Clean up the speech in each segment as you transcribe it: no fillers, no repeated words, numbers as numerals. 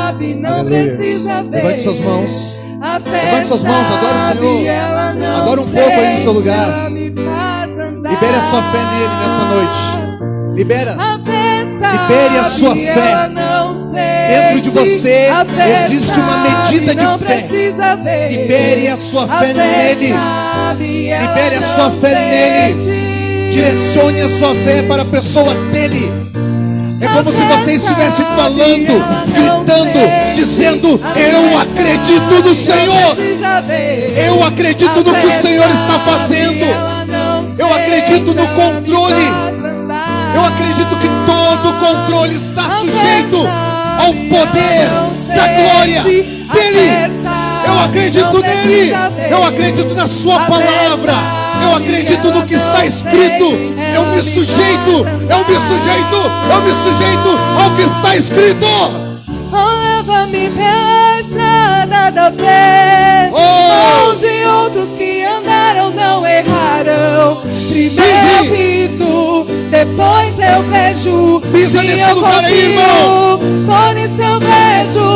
sabe, não precisa ver. Levante suas mãos. A fé Levante suas mãos, adore o Senhor. ela não Adore um pouco aí no seu lugar. ela me faz andar. Libere a sua fé nele nessa noite. Libera. A fé sabe, Libere a sua fé. ela não sente. Dentro de você A fé existe uma sabe, medida de não fé. precisa ver. Libere a sua fé nele. Sabe, ela Libere a não sua fé nele. sente. Direcione a sua fé para a pessoa dele. É como se você estivesse falando, gritando, dizendo: eu acredito no Senhor. Eu acredito no que o Senhor está fazendo. Eu acredito no controle. Eu acredito que todo o controle está sujeito ao poder da glória dele. Eu acredito nele. Eu acredito na sua palavra. Eu acredito no que está escrito. Eu me sujeito ao que está escrito. Leva-me pela estrada da fé, onde outros que andaram não erraram. Primeiro eu piso, depois eu vejo. Pisa se nesse eu lugar aí, irmão. por isso eu vejo.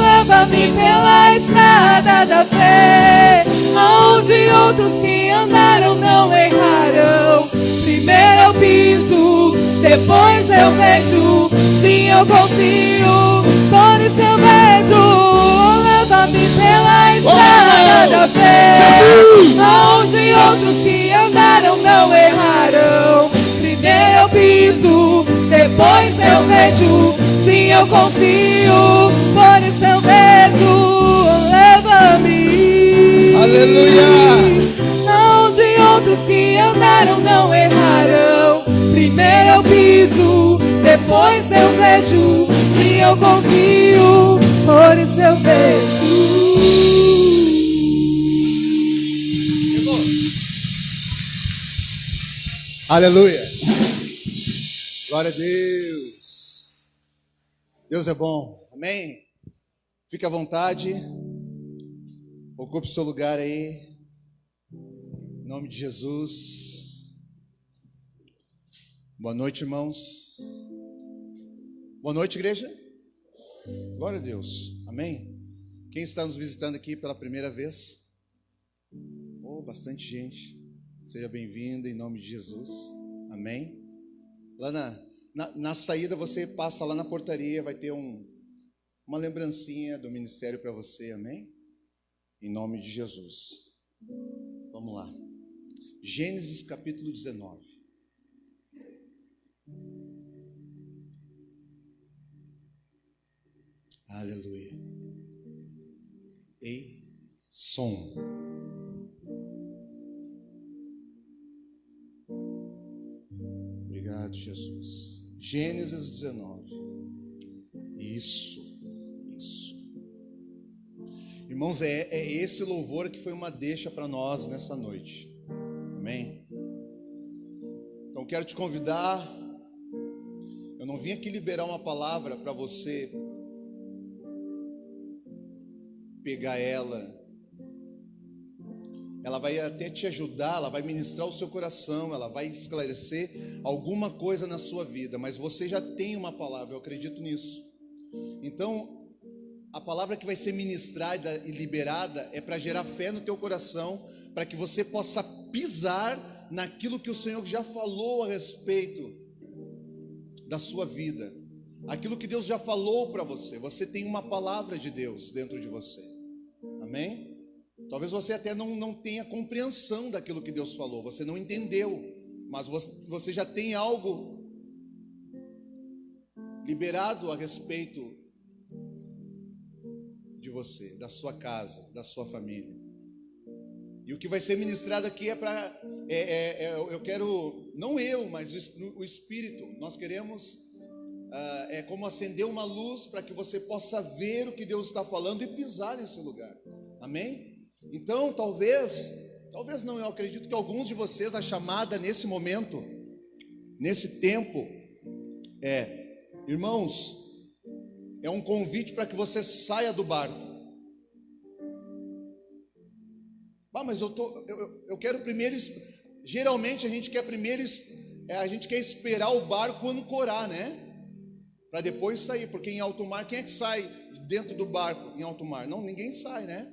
Leva-me pela estrada da fé, onde outros que andaram não erraram. Primeiro eu piso, depois eu vejo. Sim, eu confio, por isso eu vejo. Leva-me pela estrada da fé, onde outros que andaram não erraram. Primeiro eu piso, depois eu vejo. Sim, eu confio, por isso eu vejo. Leva-me. Aleluia. Onde outros que andaram não erraram. Primeiro eu piso, depois eu vejo. Sim, eu confio, por isso eu vejo. Aleluia. Glória a Deus. Deus é bom. Amém? Fique à vontade. Ocupe seu lugar aí. Em nome de Jesus. Boa noite, irmãos. Boa noite, igreja. Glória a Deus. Amém? Quem está nos visitando aqui pela primeira vez? Oh, bastante gente. Seja bem-vindo em nome de Jesus. Amém? Lá na saída você passa lá na portaria, vai ter uma lembrancinha do ministério para você. Amém? Em nome de Jesus. Vamos lá. Gênesis capítulo 19. Aleluia. Ei, som. Obrigado, Jesus. Gênesis 19. Isso. Irmãos, é esse louvor que foi uma deixa para nós nessa noite. Amém? Então quero te convidar. Eu não vim aqui liberar uma palavra para você pegar ela. Ela vai até te ajudar, ela vai ministrar o seu coração, ela vai esclarecer alguma coisa na sua vida, mas você já tem uma palavra, eu acredito nisso. Então, a palavra que vai ser ministrada e liberada é para gerar fé no teu coração, para que você possa pisar naquilo que o Senhor já falou a respeito da sua vida, aquilo que Deus já falou para você. Você tem uma palavra de Deus dentro de você. Amém? Talvez você até não tenha compreensão daquilo que Deus falou, você não entendeu, mas você já tem algo liberado a respeito de você, da sua casa, da sua família. E o que vai ser ministrado aqui é para, eu quero, não eu, mas o Espírito, nós queremos, é como acender uma luz para que você possa ver o que Deus está falando e pisar nesse lugar. Amém? Então, talvez não, eu acredito que alguns de vocês, a chamada nesse momento, nesse tempo, irmãos, é um convite para que você saia do barco. Mas eu quero primeiro, geralmente a gente quer esperar o barco ancorar, né? para depois sair, porque em alto mar, quem é que sai dentro do barco em alto mar? Não, ninguém sai, né?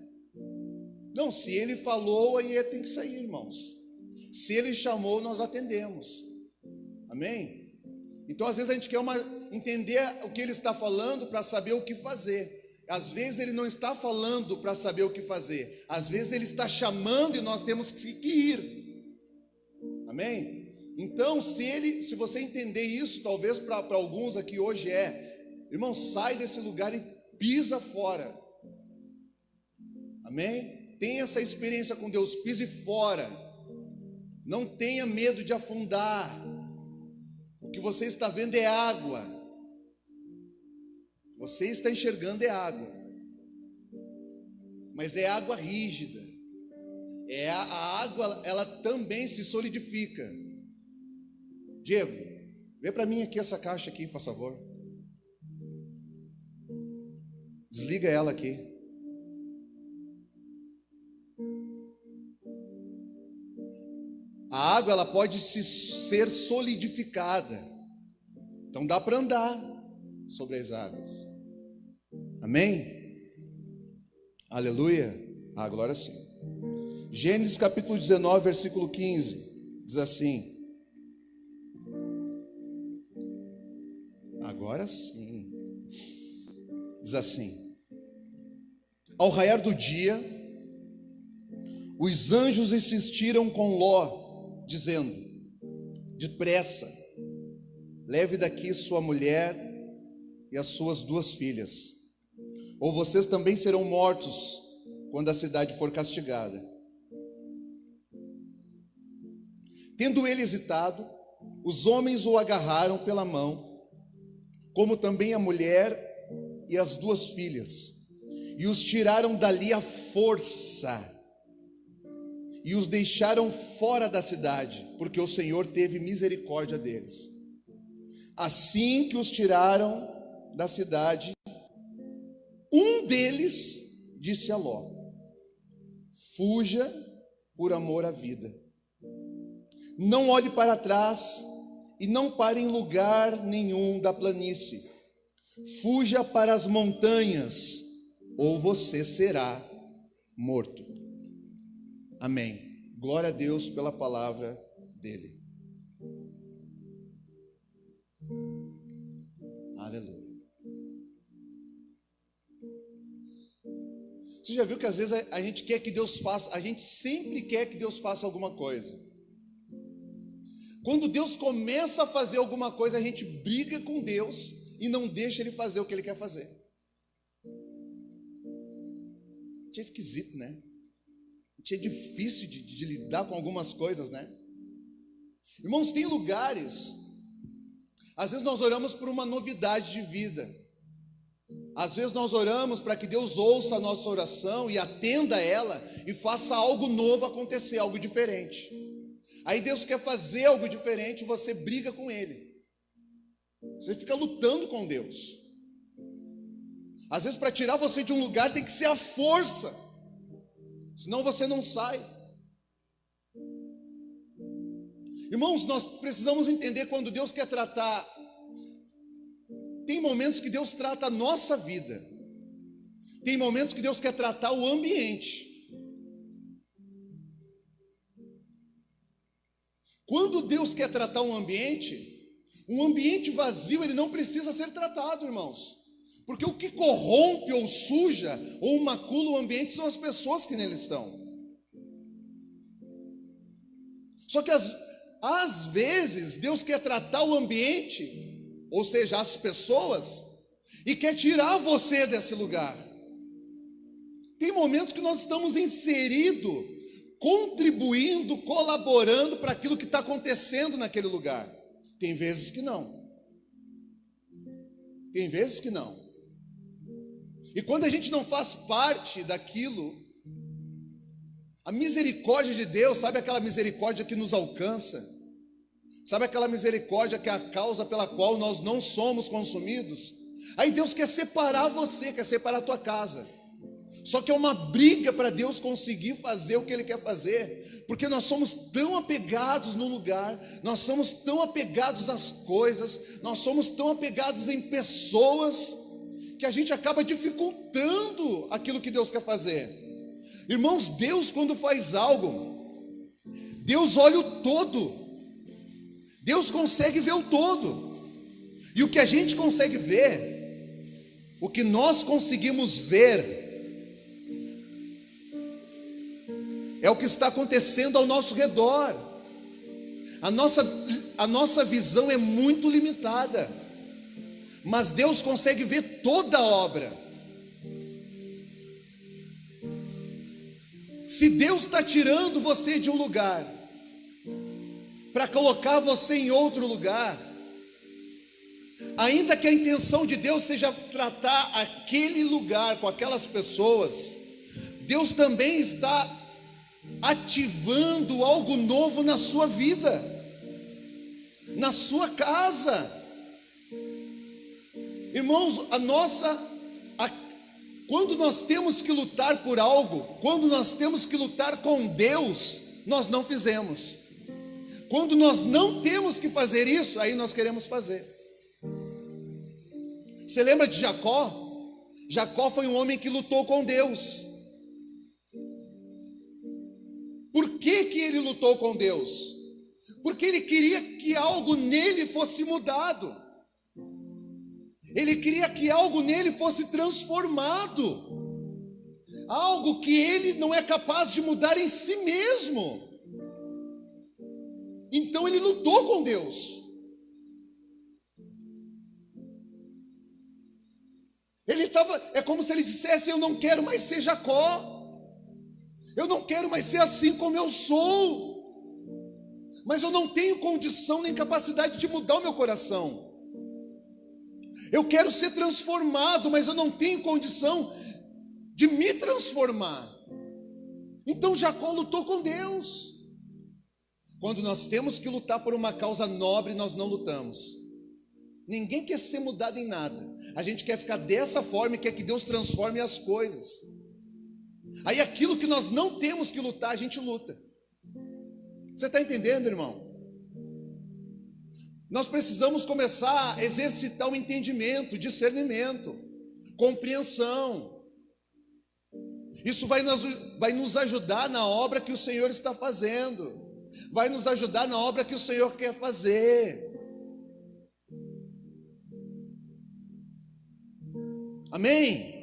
Não, se ele falou, aí tem que sair, irmãos. Se ele chamou, nós atendemos. Amém? Então, às vezes a gente quer entender o que ele está falando para saber o que fazer. Às vezes ele não está falando para saber o que fazer. Às vezes ele está chamando e nós temos que ir. Amém? Então, se você entender isso, talvez para alguns aqui hoje irmão, sai desse lugar e pisa fora. Amém? Tenha essa experiência com Deus, pise fora. Não tenha medo de afundar. O que você está vendo é água. Você está enxergando é água, mas é água rígida. A água, ela também se solidifica. Diego, vê para mim aqui essa caixa aqui, por favor. Desliga ela aqui. A água, ela pode ser solidificada. Então dá para andar sobre as águas. Amém? Aleluia. Agora sim. Gênesis capítulo 19, versículo 15. Diz assim. Agora sim. Diz assim. Ao raiar do dia, os anjos insistiram com Ló, dizendo: depressa, leve daqui sua mulher e as suas 2 filhas, ou vocês também serão mortos quando a cidade for castigada. Tendo ele hesitado, os homens o agarraram pela mão, como também a mulher e as 2 filhas, e os tiraram dali à força, e os deixaram fora da cidade, porque o Senhor teve misericórdia deles. Assim que os tiraram da cidade, um deles disse a Ló: fuja por amor à vida. Não olhe para trás e não pare em lugar nenhum da planície. Fuja para as montanhas, ou você será morto. Amém. Glória a Deus pela palavra dele. Aleluia. Você já viu que às vezes a gente quer que Deus faça, a gente sempre quer que Deus faça alguma coisa. Quando Deus começa a fazer alguma coisa, a gente briga com Deus e não deixa Ele fazer o que Ele quer fazer. É esquisito, né? É difícil de lidar com algumas coisas, né? Irmãos, tem lugares, às vezes nós oramos por uma novidade de vida. Às vezes nós oramos para que Deus ouça a nossa oração e atenda ela e faça algo novo acontecer, algo diferente. Aí Deus quer fazer algo diferente e você briga com Ele. Você fica lutando com Deus. Às vezes para tirar você de um lugar tem que ser a força, senão você não sai. Irmãos, nós precisamos entender quando Deus quer tratar. Tem momentos que Deus trata a nossa vida. Tem momentos que Deus quer tratar o ambiente. Quando Deus quer tratar um ambiente vazio, ele não precisa ser tratado, irmãos. Porque o que corrompe ou suja ou macula o ambiente são as pessoas que nele estão. Só que às vezes Deus quer tratar o ambiente, ou seja, as pessoas, e quer tirar você desse lugar. Tem momentos que nós estamos inseridos, contribuindo, colaborando para aquilo que está acontecendo naquele lugar. Tem vezes que não. Tem vezes que não. E quando a gente não faz parte daquilo, a misericórdia de Deus, sabe aquela misericórdia que nos alcança? Sabe aquela misericórdia que é a causa pela qual nós não somos consumidos? Aí Deus quer separar você, quer separar a tua casa. Só que é uma briga para Deus conseguir fazer o que Ele quer fazer, porque nós somos tão apegados no lugar, nós somos tão apegados às coisas, nós somos tão apegados em pessoas, que a gente acaba dificultando aquilo que Deus quer fazer. Irmãos, Deus quando faz algo, Deus olha o todo, Deus consegue ver o todo, e o que a gente consegue ver, o que nós conseguimos ver, é o que está acontecendo ao nosso redor. A nossa visão é muito limitada, mas Deus consegue ver toda a obra. Se Deus está tirando você de um lugar para colocar você em outro lugar, ainda que a intenção de Deus seja tratar aquele lugar com aquelas pessoas, Deus também está ativando algo novo na sua vida, na sua casa. Irmãos, quando nós temos que lutar por algo, quando nós temos que lutar com Deus, nós não fizemos. Quando nós não temos que fazer isso, aí nós queremos fazer. Você lembra de Jacó? Jacó foi um homem que lutou com Deus. Por que ele lutou com Deus? Porque ele queria que algo nele fosse mudado. Ele queria que algo nele fosse transformado. Algo que ele não é capaz de mudar em si mesmo. Então ele lutou com Deus. É como se ele dissesse: eu não quero mais ser Jacó. Eu não quero mais ser assim como eu sou, mas eu não tenho condição nem capacidade de mudar o meu coração. Eu quero ser transformado, mas eu não tenho condição de me transformar. Então Jacó lutou com Deus. Quando nós temos que lutar por uma causa nobre, nós não lutamos. Ninguém quer ser mudado em nada. A gente quer ficar dessa forma e quer que Deus transforme as coisas. Aí aquilo que nós não temos que lutar, a gente luta. Você está entendendo, irmão? Nós precisamos começar a exercitar o entendimento, discernimento, compreensão. Isso vai nos ajudar na obra que o Senhor está fazendo. Vai nos ajudar na obra que o Senhor quer fazer. Amém?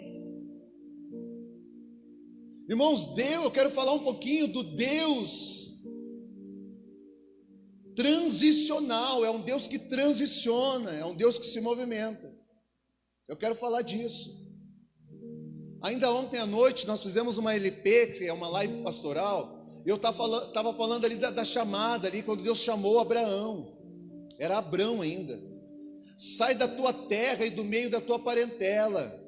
Irmãos, eu quero falar um pouquinho do Deus transicional. É um Deus que transiciona, é um Deus que se movimenta. Eu quero falar disso. Ainda ontem à noite nós fizemos uma LP, que é uma live pastoral. Eu estava falando ali da chamada, ali quando Deus chamou Abraão. Era Abrão ainda. Sai da tua terra e do meio da tua parentela.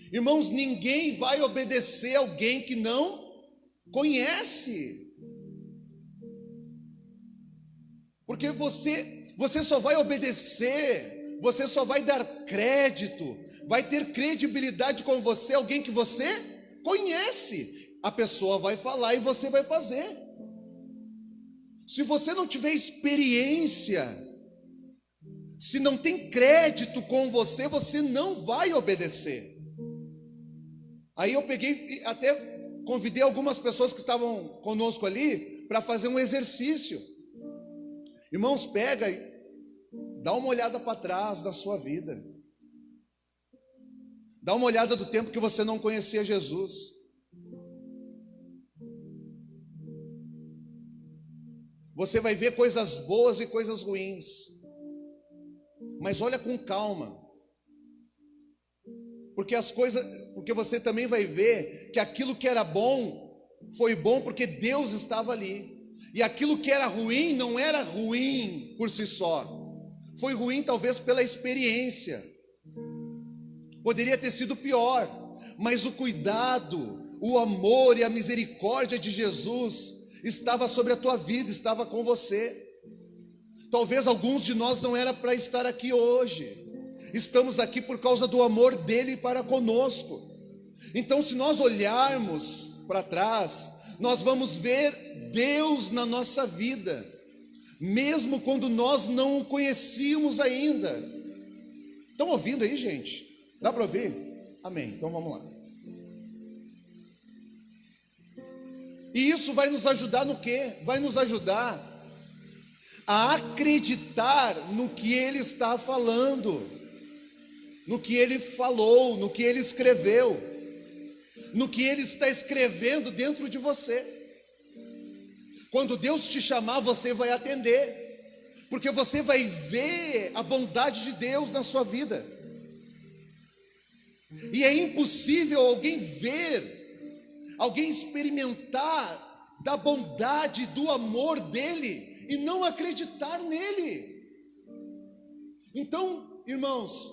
Irmãos, ninguém vai obedecer alguém que não conhece. Porque você só vai obedecer, você só vai dar crédito, vai ter credibilidade com você alguém que você conhece. A pessoa vai falar e você vai fazer. Se você não tiver experiência, se não tem crédito com você, você não vai obedecer. Aí eu peguei, até convidei algumas pessoas que estavam conosco ali para fazer um exercício. Irmãos, pega e dá uma olhada para trás da sua vida. Dá uma olhada do tempo que você não conhecia Jesus. Você vai ver coisas boas e coisas ruins. Mas olha com calma. Porque você também vai ver que aquilo que era bom, foi bom porque Deus estava ali. E aquilo que era ruim, não era ruim por si só. Foi ruim talvez pela experiência. Poderia ter sido pior. Mas o cuidado, o amor e a misericórdia de Jesus estava sobre a tua vida, estava com você. Talvez alguns de nós não era para estar aqui hoje. Estamos aqui por causa do amor dele para conosco. Então, se nós olharmos para trás, nós vamos ver Deus na nossa vida, mesmo quando nós não o conhecíamos ainda. Estão ouvindo aí, gente? Dá para ouvir? Amém. Então vamos lá. E isso vai nos ajudar no quê? Vai nos ajudar a acreditar no que Ele está falando, no que Ele falou, no que Ele escreveu, no que Ele está escrevendo dentro de você. Quando Deus te chamar, você vai atender, porque você vai ver a bondade de Deus na sua vida. E é impossível alguém ver, alguém experimentar da bondade, do amor dele e não acreditar nele. Então, irmãos,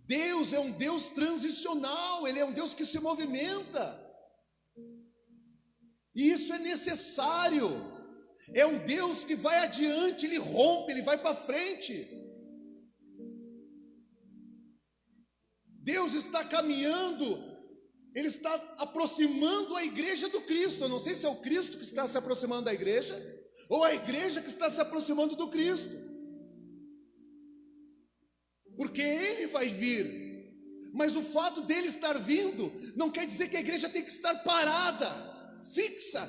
Deus é um Deus transicional, Ele é um Deus que se movimenta, e isso é necessário. É um Deus que vai adiante, Ele rompe, Ele vai para frente. Deus está caminhando, Ele está aproximando a igreja do Cristo. Eu não sei se é o Cristo que está se aproximando da igreja, ou a igreja que está se aproximando do Cristo, porque Ele vai vir. Mas o fato dele estar vindo não quer dizer que a igreja tem que estar parada, fixa,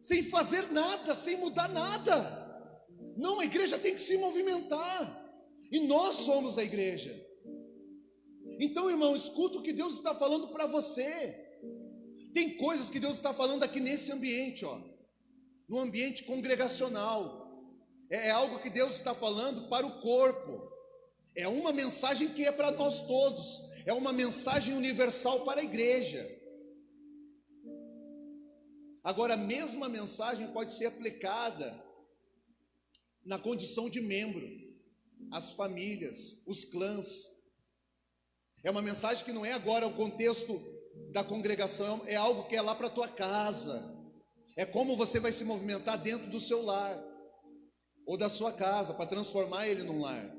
sem fazer nada, sem mudar nada. Não, a igreja tem que se movimentar, e nós somos a igreja. Então, irmão, escuta o que Deus está falando para você. Tem coisas que Deus está falando aqui nesse ambiente, ó, no ambiente congregacional. É algo que Deus está falando para o corpo. É uma mensagem que é para nós todos. É uma mensagem universal para a igreja. Agora, a mesma mensagem pode ser aplicada na condição de membro, as famílias, os clãs. É uma mensagem que não é agora o contexto da congregação, é algo que é lá para a tua casa. É como você vai se movimentar dentro do seu lar, ou da sua casa, para transformar ele num lar.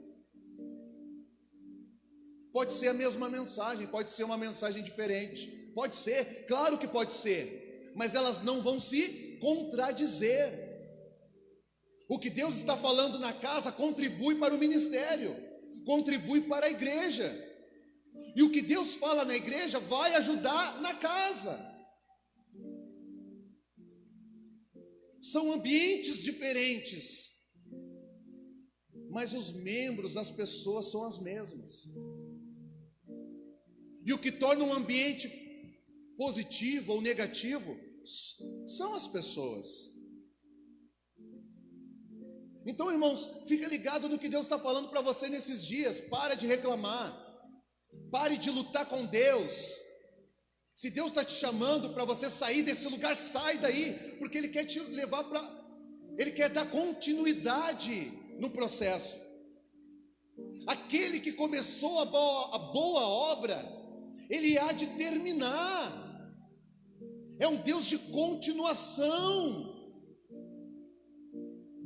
Pode ser a mesma mensagem, pode ser uma mensagem diferente. Pode ser, claro que pode ser, mas elas não vão se contradizer. O que Deus está falando na casa contribui para o ministério, contribui para a igreja. E o que Deus fala na igreja vai ajudar na casa. São ambientes diferentes, mas os membros, as pessoas são as mesmas. E o que torna um ambiente positivo ou negativo são as pessoas. Então, irmãos, fica ligado no que Deus está falando para você nesses dias. Para de reclamar, pare de lutar com Deus. Se Deus está te chamando para você sair desse lugar, sai daí, porque Ele quer te levar para, Ele quer dar continuidade no processo. Aquele que começou a boa obra, Ele há de terminar. É um Deus de continuação.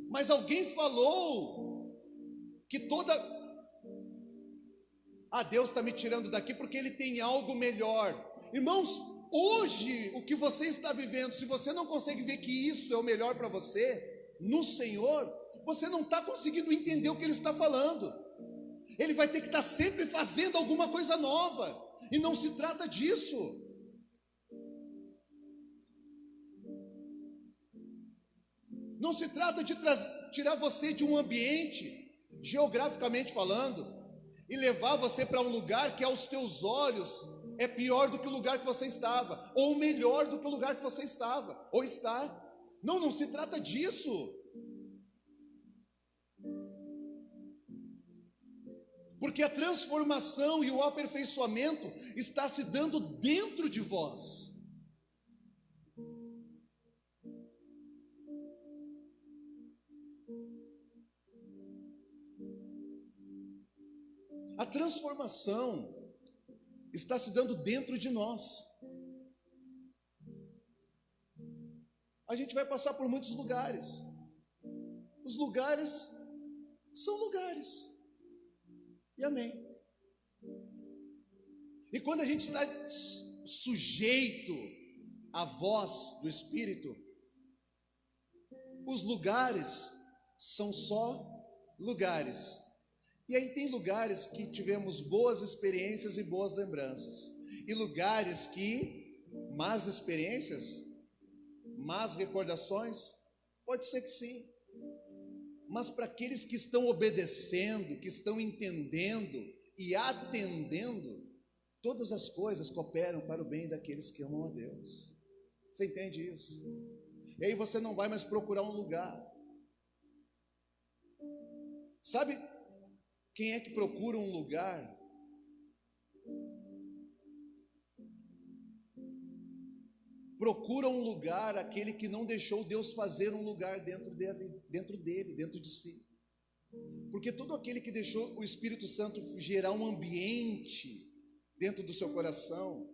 Mas alguém falou que Deus está me tirando daqui porque Ele tem algo melhor. Irmãos, hoje o que você está vivendo, se você não consegue ver que isso é o melhor para você, no Senhor, você não está conseguindo entender o que Ele está falando. Ele vai ter que estar sempre fazendo alguma coisa nova, e não se trata disso. Não se trata de tirar você de um ambiente, geograficamente falando, e levar você para um lugar que aos teus olhos é pior do que o lugar que você estava, ou melhor do que o lugar que você estava, ou está. Não se trata disso. Porque a transformação e o aperfeiçoamento está se dando dentro de vós. A transformação está se dando dentro de nós. A gente vai passar por muitos lugares. Os lugares são lugares. E amém. E quando a gente está sujeito à voz do Espírito, os lugares são só lugares. E aí tem lugares que tivemos boas experiências e boas lembranças, e lugares que más experiências, más recordações, pode ser que sim. Mas para aqueles que estão obedecendo, que estão entendendo e atendendo, todas as coisas cooperam para o bem daqueles que amam a Deus. Você entende isso? E aí você não vai mais procurar um lugar. Sabe quem é que procura um lugar? Procura um lugar aquele que não deixou Deus fazer um lugar dentro dele, dentro de si. Porque todo aquele que deixou o Espírito Santo gerar um ambiente dentro do seu coração,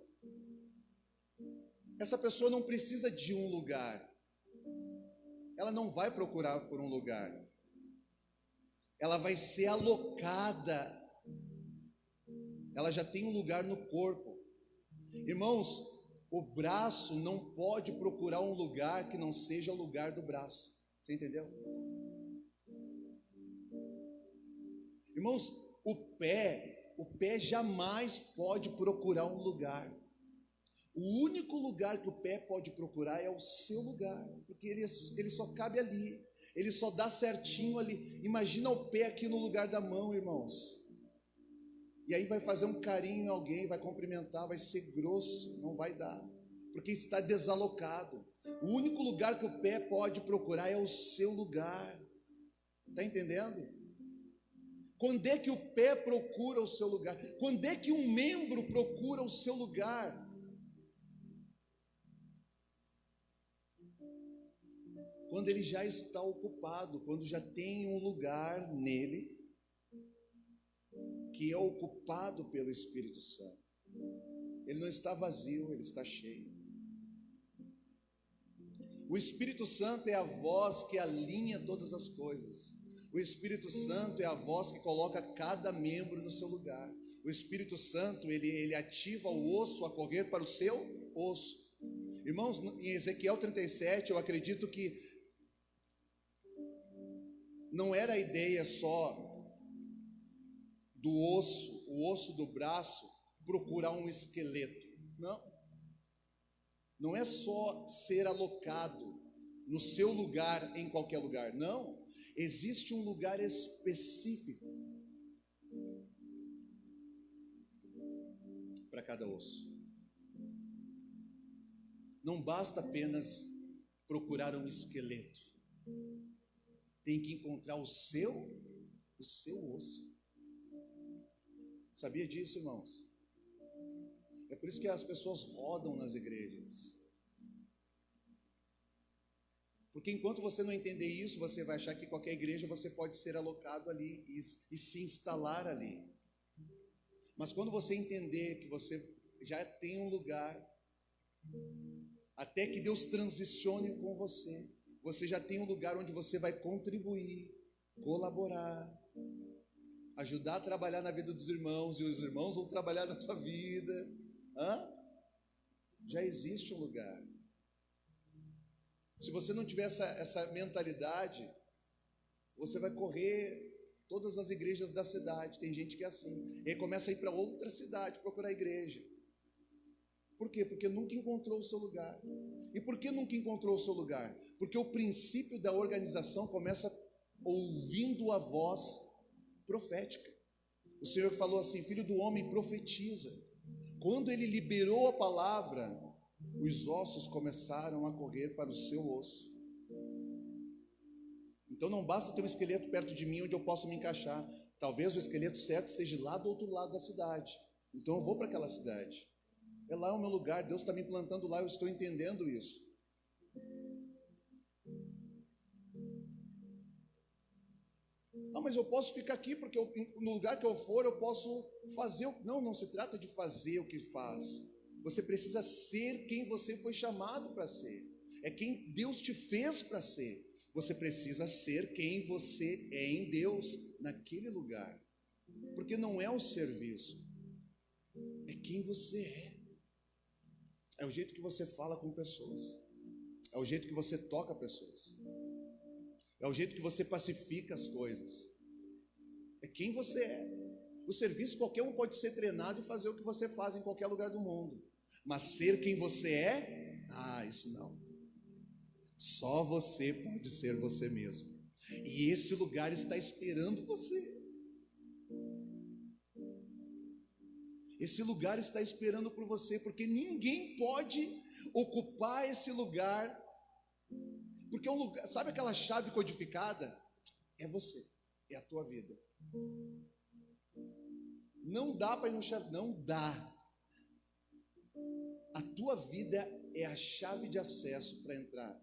essa pessoa não precisa de um lugar. Ela não vai procurar por um lugar. Ela vai ser alocada. Ela já tem um lugar no corpo. Irmãos, o braço não pode procurar um lugar que não seja o lugar do braço. Você entendeu? Irmãos, o pé jamais pode procurar um lugar. O único lugar que o pé pode procurar é o seu lugar, porque ele só cabe ali, ele só dá certinho ali. Imagina o pé aqui no lugar da mão, irmãos. E aí vai fazer um carinho em alguém, vai cumprimentar, vai ser grosso, não vai dar, porque está desalocado. O único lugar que o pé pode procurar é o seu lugar. Está entendendo? Quando é que o pé procura o seu lugar? Quando é que um membro procura o seu lugar? Quando ele já está ocupado, quando já tem um lugar nele que é ocupado pelo Espírito Santo. Ele não está vazio, ele está cheio. O Espírito Santo é a voz que alinha todas as coisas. O Espírito Santo é a voz que coloca cada membro no seu lugar. O Espírito Santo, ele ativa o osso a correr para o seu osso. Irmãos, em Ezequiel 37, eu acredito que não era a ideia só do osso, o osso do braço, procurar um esqueleto. Não. Não é só ser alocado no seu lugar, em qualquer lugar. Não. Existe um lugar específico para cada osso. Não basta apenas procurar um esqueleto. Tem que encontrar o seu osso. Sabia disso, irmãos? É por isso que as pessoas rodam nas igrejas. Porque enquanto você não entender isso, você vai achar que qualquer igreja você pode ser alocado ali e se instalar ali. Mas quando você entender que você já tem um lugar, até que Deus transicione com você, você já tem um lugar onde você vai contribuir, colaborar, ajudar a trabalhar na vida dos irmãos, e os irmãos vão trabalhar na tua vida. Já existe um lugar. Se você não tiver essa mentalidade, você vai correr todas as igrejas da cidade. Tem gente que é assim, e aí começa a ir para outra cidade procurar igreja. Por quê? Porque nunca encontrou o seu lugar. E por que nunca encontrou o seu lugar? Porque o princípio da organização começa ouvindo a voz profética. O Senhor falou assim: filho do homem, profetiza. Quando ele liberou a palavra, os ossos começaram a correr para o seu osso. Então não basta ter um esqueleto perto de mim onde eu posso me encaixar. Talvez o esqueleto certo esteja lá do outro lado da cidade. Então eu vou para aquela cidade. É lá o meu lugar, Deus está me plantando lá, eu estou entendendo isso. Não, mas eu posso ficar aqui, porque no lugar que eu for, eu posso fazer. Não se trata de fazer o que faz. Você precisa ser quem você foi chamado para ser. É quem Deus te fez para ser. Você precisa ser quem você é em Deus, naquele lugar. Porque não é o serviço. é quem você é. É o jeito que você fala com pessoas. É o jeito que você toca pessoas. É o jeito que você pacifica as coisas. É quem você é. O serviço, qualquer um pode ser treinado e fazer o que você faz em qualquer lugar do mundo. Mas ser quem você é, isso não. Só você pode ser você mesmo. E esse lugar está esperando você. Esse lugar está esperando por você, porque ninguém pode ocupar esse lugar. Porque é um lugar, sabe aquela chave codificada? É você, é a tua vida. Não dá para ir no chave, não dá. A tua vida é a chave de acesso para entrar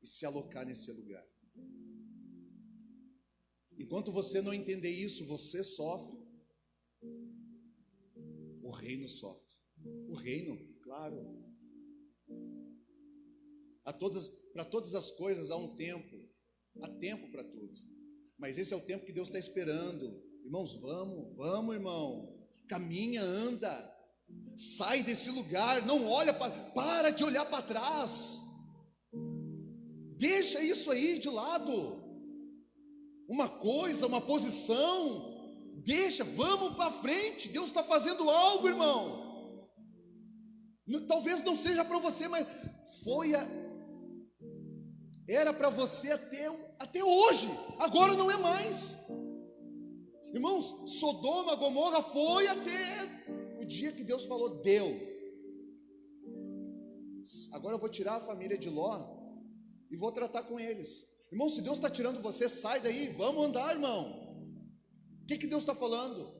e se alocar nesse lugar. Enquanto você não entender isso, você sofre. O reino sofre. O reino, claro. Para todas as coisas há um tempo. Há tempo para tudo. Mas esse é o tempo que Deus está esperando. Irmãos, vamos, irmão. Caminha, anda. Sai desse lugar. Não olha para de olhar para trás. Deixa isso aí de lado. Uma coisa, uma posição. Deixa, vamos para frente. Deus está fazendo algo, irmão. Talvez não seja para você, mas era para você até hoje. Agora não é mais. Irmãos, Sodoma, Gomorra foi até o dia que Deus falou, deu. Agora eu vou tirar a família de Ló e vou tratar com eles. Irmão, se Deus está tirando você, sai daí, vamos andar, irmão. O que Deus está falando?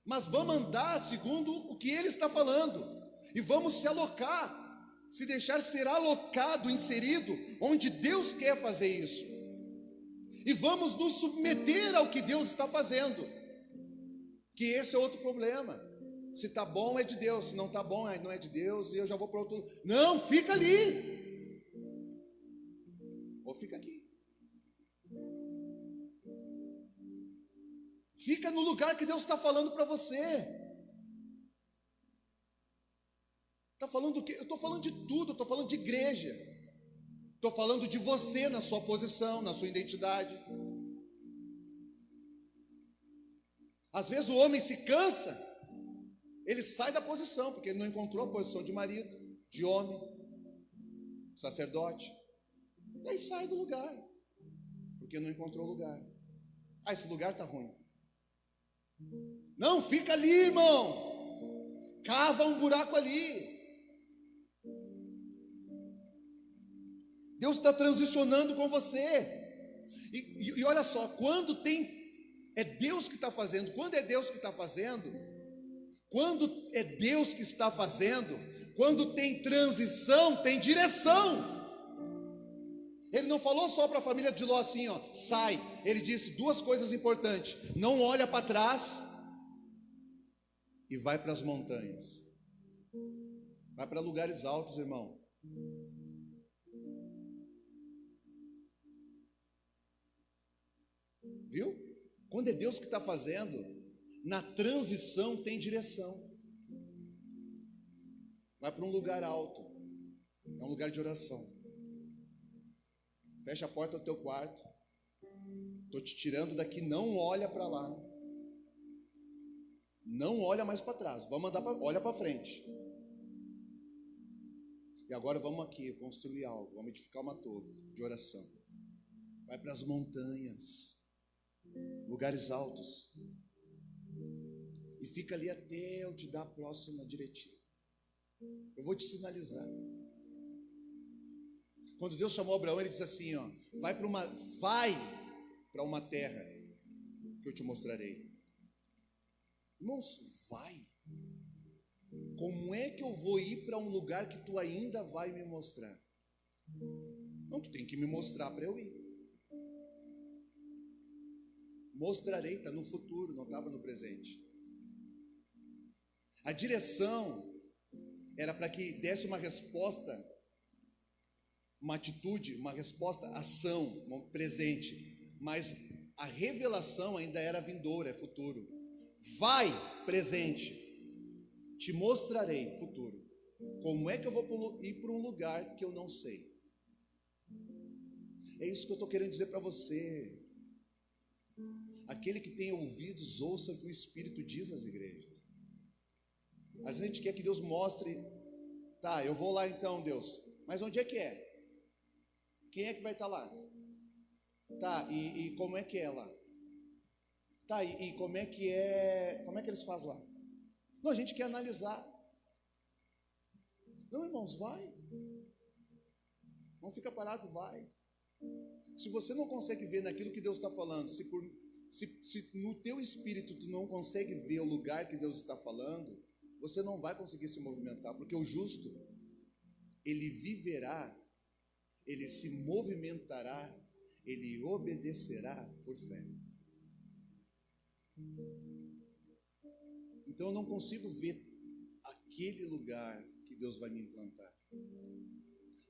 Mas vamos andar segundo o que Ele está falando. E vamos se alocar, se deixar ser alocado, inserido, onde Deus quer fazer isso. E vamos nos submeter ao que Deus está fazendo. Que esse é outro problema. Se está bom é de Deus, se não está bom não é de Deus, e eu já vou para outro. Não, fica ali. Ou fica aqui. Fica no lugar que Deus está falando para você. Está falando do quê? Eu estou falando de tudo, eu estou falando de igreja. Estou falando de você na sua posição, na sua identidade. Às vezes o homem se cansa, ele sai da posição, porque ele não encontrou a posição de marido, de homem, sacerdote. E aí sai do lugar, porque não encontrou lugar. Esse lugar está ruim. Não, fica ali, irmão. Cava um buraco ali. Deus está transicionando com você. E olha só, é Deus que está fazendo. Quando é Deus que está fazendo, quando tem transição, tem direção. Ele não falou só para a família de Ló assim, sai. Ele disse duas coisas importantes: não olha para trás e vai para as montanhas. Vai para lugares altos, irmão. Viu? Quando é Deus que está fazendo, na transição tem direção. Vai para um lugar alto. É um lugar de oração. Fecha a porta do teu quarto. Estou te tirando daqui, não olha para lá. Não olha mais para trás. Vamos andar, olha para frente. E agora vamos aqui construir algo. Vamos edificar uma torre de oração. Vai para as montanhas, lugares altos. E fica ali até eu te dar a próxima diretiva. Eu vou te sinalizar. Quando Deus chamou Abraão, ele disse assim, vai para uma terra que eu te mostrarei. Irmãos, vai. Como é que eu vou ir para um lugar que tu ainda vai me mostrar? Não, tu tem que me mostrar para eu ir. Mostrarei, está no futuro, não estava no presente. A direção era para que desse uma resposta, uma atitude, uma resposta, ação, um presente. Mas a revelação ainda era vindoura, é futuro. Vai, presente. Te mostrarei, futuro, como é que eu vou ir para um lugar que eu não sei. É isso que eu estou querendo dizer para você. Aquele que tem ouvidos, ouça o que o Espírito diz às igrejas. Às vezes a gente quer que Deus mostre, tá, eu vou lá então, Deus, mas onde é que é? Quem é que vai estar lá? Tá, e como é que é lá? Tá, e como é que eles fazem lá? Não, a gente quer analisar. Não, irmãos, vai. Não fica parado, vai. Se você não consegue ver naquilo que Deus está falando, se no teu espírito tu não consegue ver o lugar que Deus está falando, você não vai conseguir se movimentar, porque o justo, ele viverá, ele se movimentará, ele obedecerá por fé. Então eu não consigo ver aquele lugar que Deus vai me implantar,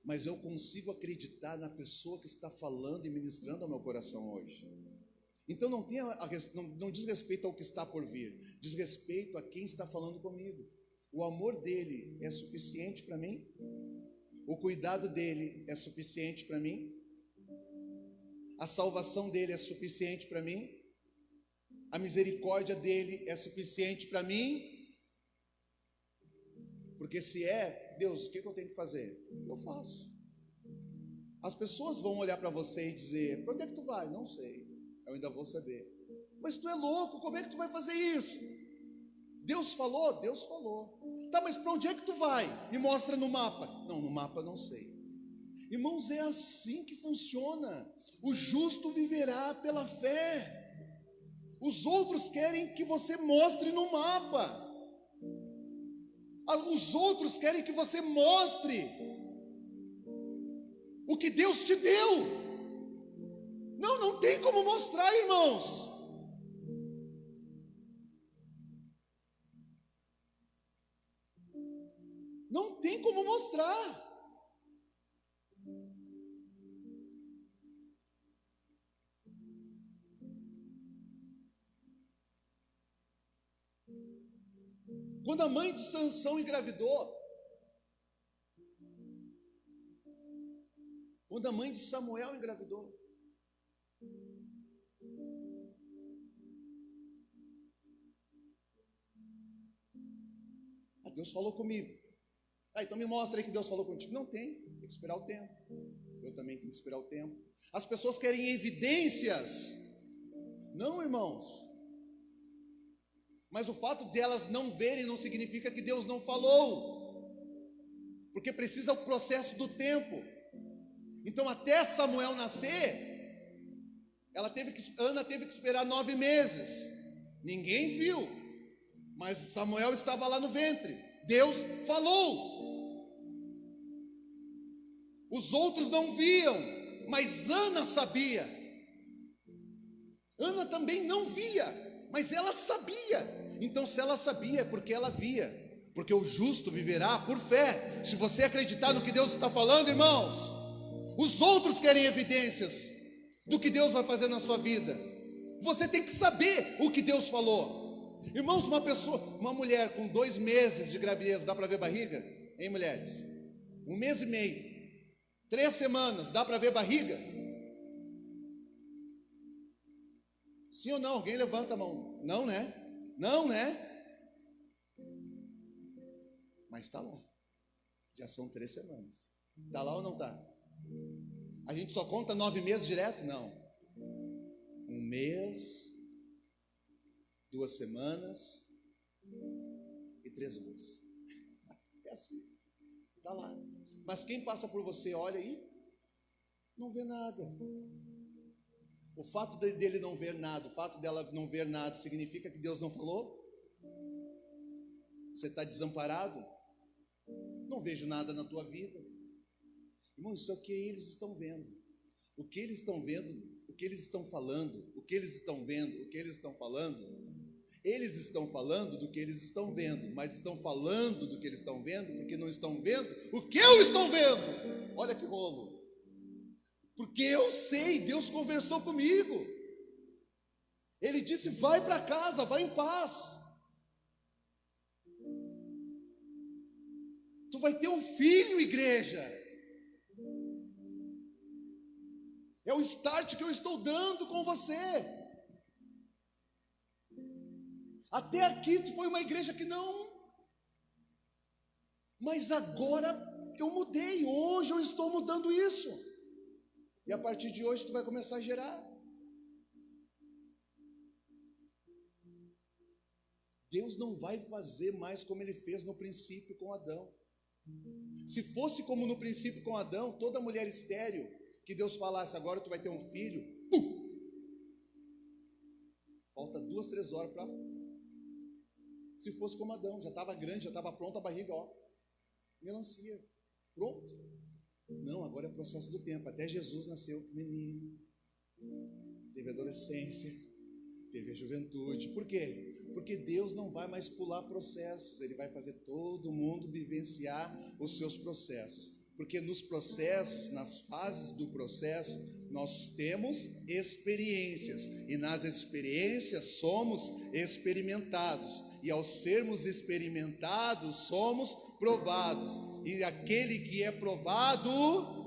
mas eu consigo acreditar na pessoa que está falando e ministrando ao meu coração hoje. Então não diz respeito ao que está por vir, diz respeito a quem está falando comigo. O amor dele é suficiente para mim? O cuidado dele é suficiente para mim? A salvação dele é suficiente para mim? A misericórdia dele é suficiente para mim? Porque se é, Deus, o que eu tenho que fazer? Eu faço. As pessoas vão olhar para você e dizer, para onde é que tu vai? Não sei, eu ainda vou saber. Mas tu é louco, como é que tu vai fazer isso? Deus falou? Deus falou. Tá, mas para onde é que tu vai? Me mostra no mapa. Não, no mapa não sei. Irmãos, é assim que funciona. O justo viverá pela fé. Os outros querem que você mostre no mapa. Os outros querem que você mostre o que Deus te deu. Não tem como mostrar, irmãos. Não tem como mostrar. Quando a mãe de Sansão engravidou, quando a mãe de Samuel engravidou, Deus falou comigo. Então me mostra aí que Deus falou contigo. Não tem que esperar o tempo. Eu também tenho que esperar o tempo. As pessoas querem evidências. Não, irmãos. Mas o fato delas não verem não significa que Deus não falou, porque precisa o processo do tempo. Então até Samuel nascer, Ana teve que esperar 9 meses. Ninguém viu, mas Samuel estava lá no ventre. Deus falou. Os outros não viam, mas Ana sabia. Ana também não via, mas ela sabia. Então se ela sabia é porque ela via, porque o justo viverá por fé. Se você acreditar no que Deus está falando, irmãos, os outros querem evidências do que Deus vai fazer na sua vida. Você tem que saber o que Deus falou. Irmãos, uma mulher com 2 meses de gravidez, dá para ver barriga? Hein, mulheres? 1 mês e meio, 3 semanas, dá para ver barriga? Sim ou não? Alguém levanta a mão. Não, né? Não, né? Mas está lá. Já são 3 semanas. Está lá ou não está? A gente só conta 9 meses direto? Não. 1 mês, 2 semanas e 3 meses. É assim. Está lá. Mas quem passa por você, olha aí, não vê nada. O fato dele não ver nada, o fato dela não ver nada, significa que Deus não falou? Você está desamparado? Não vejo nada na tua vida. Irmão, isso é o que eles estão vendo. O que eles estão vendo, o que eles estão falando, o que eles estão vendo, o que eles estão falando. Eles estão falando do que eles estão vendo, mas estão falando do que eles estão vendo, porque não estão vendo o que eu estou vendo. Olha que rolo. Porque eu sei, Deus conversou comigo. Ele disse, vai para casa, vai em paz. Tu vai ter um filho, igreja. É o start que eu estou dando com você. Até aqui tu foi uma igreja que não. Mas agora eu mudei. Hoje eu estou mudando isso. E a partir de hoje tu vai começar a gerar. Deus não vai fazer mais como Ele fez no princípio com Adão. Se fosse como no princípio com Adão, toda mulher estéril, que Deus falasse, agora tu vai ter um filho, falta 2, 3 horas para... Se fosse como Adão, já estava grande, já estava pronta a barriga, ó, melancia, pronto. Não, agora é o processo do tempo. Até Jesus nasceu menino, teve adolescência, teve a juventude. Por quê? Porque Deus não vai mais pular processos, Ele vai fazer todo mundo vivenciar os seus processos. Porque nos processos, nas fases do processo, nós temos experiências. E nas experiências somos experimentados. E ao sermos experimentados, somos provados. E aquele que é provado...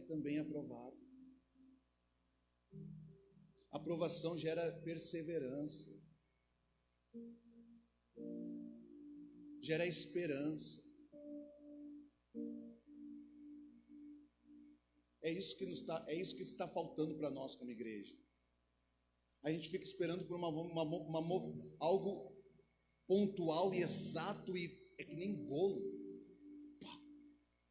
também aprovado. Aprovação gera perseverança, gera esperança. É isso que está faltando para nós como igreja. A gente fica esperando por algo pontual e exato, e é que nem bolo.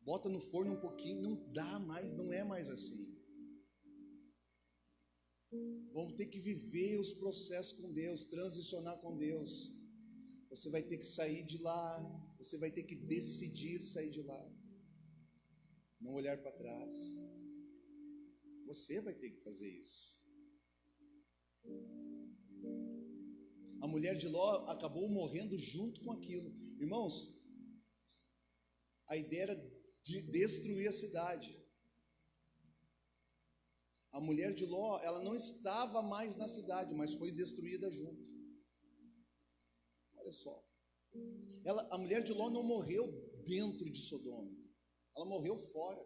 Bota no forno um pouquinho, não dá mais, não é mais assim. Vamos ter que viver os processos com Deus, transicionar com Deus. Você vai ter que sair de lá, você vai ter que decidir sair de lá. Não olhar para trás. Você vai ter que fazer isso. A mulher de Ló acabou morrendo junto com aquilo. Irmãos, a ideia era de destruir a cidade. A mulher de Ló, ela não estava mais na cidade, mas foi destruída junto. Olha só. A mulher de Ló não morreu dentro de Sodoma. Ela morreu fora.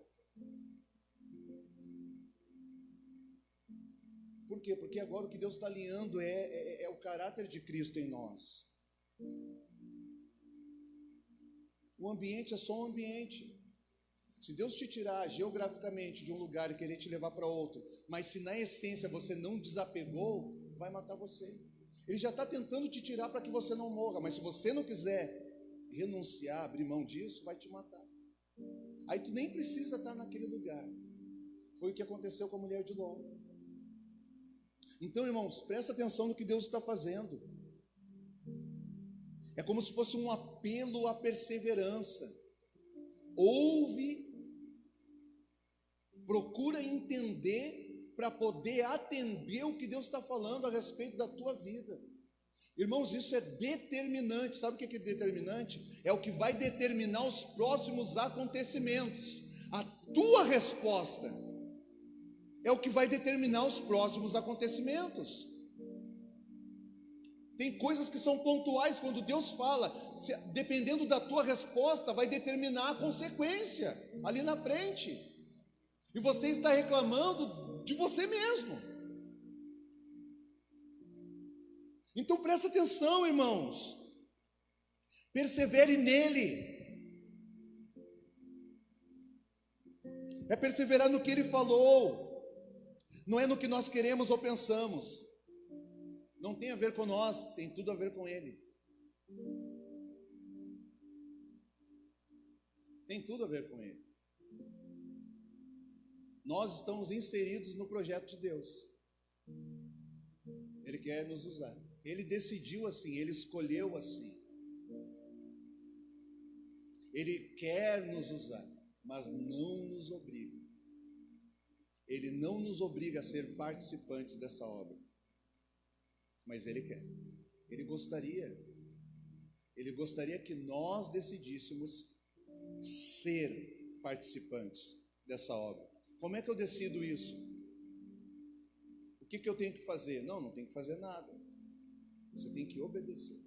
Por quê? Porque agora o que Deus está alinhando é o caráter de Cristo em nós. O ambiente é só um ambiente. Se Deus te tirar geograficamente de um lugar e querer te levar para outro, mas se na essência você não desapegou, vai matar você. Ele já está tentando te tirar para que você não morra, mas se você não quiser renunciar, abrir mão disso, vai te matar. Aí tu nem precisa estar naquele lugar. Foi o que aconteceu com a mulher de Ló. Então, irmãos, presta atenção no que Deus está fazendo. É como se fosse um apelo à perseverança. Ouve, procura entender para poder atender o que Deus está falando a respeito da tua vida. Irmãos, isso é determinante. Sabe o que é determinante? É o que vai determinar os próximos acontecimentos. A tua resposta é o que vai determinar os próximos acontecimentos. Tem coisas que são pontuais, quando Deus fala, dependendo da tua resposta, vai determinar a consequência ali na frente. E você está reclamando de você mesmo. Então presta atenção, irmãos. Persevere nele. É perseverar no que ele falou. Não é no que nós queremos ou pensamos. Não tem a ver com nós, tem tudo a ver com ele. Tem tudo a ver com ele. Nós estamos inseridos no projeto de Deus. Ele quer nos usar. Ele decidiu assim, ele escolheu assim. Ele quer nos usar, mas não nos obriga. Ele não nos obriga a ser participantes dessa obra. Mas Ele quer. Ele gostaria que nós decidíssemos ser participantes dessa obra. Como é que eu decido isso? O que eu tenho que fazer? Não, não tem que fazer nada. Você tem que obedecer.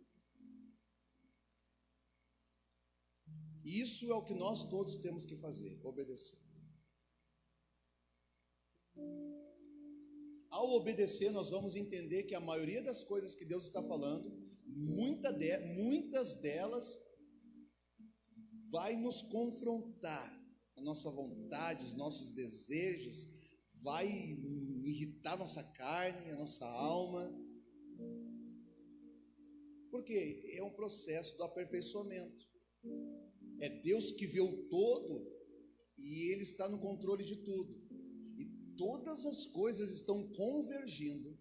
Isso é o que nós todos temos que fazer, obedecer. Ao obedecer, nós vamos entender que a maioria das coisas que Deus está falando, muitas delas vai nos confrontar, a nossa vontade, os nossos desejos, vai irritar nossa carne, a nossa alma. Porque é um processo do aperfeiçoamento. É Deus que vê o todo e Ele está no controle de tudo. E todas as coisas estão convergindo,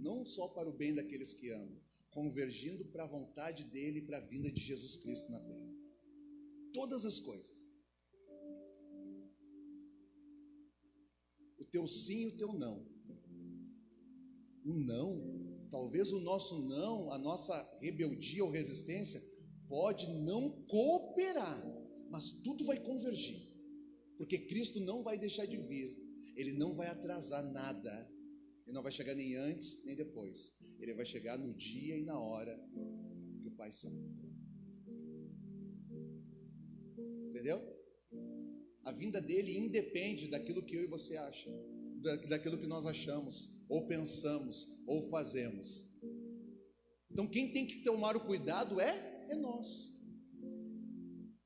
não só para o bem daqueles que amam, convergindo para a vontade dEle e para a vinda de Jesus Cristo na terra. Todas as coisas. O teu sim e o teu não. O não, talvez o nosso não, a nossa rebeldia ou resistência, pode não cooperar, mas tudo vai convergir, porque Cristo não vai deixar de vir, Ele não vai atrasar nada, Ele não vai chegar nem antes nem depois, Ele vai chegar no dia e na hora que o Pai sabe. Entendeu? A vinda dele independe daquilo que eu e você acham, daquilo que nós achamos, ou pensamos, ou fazemos. Então quem tem que tomar o cuidado é nós.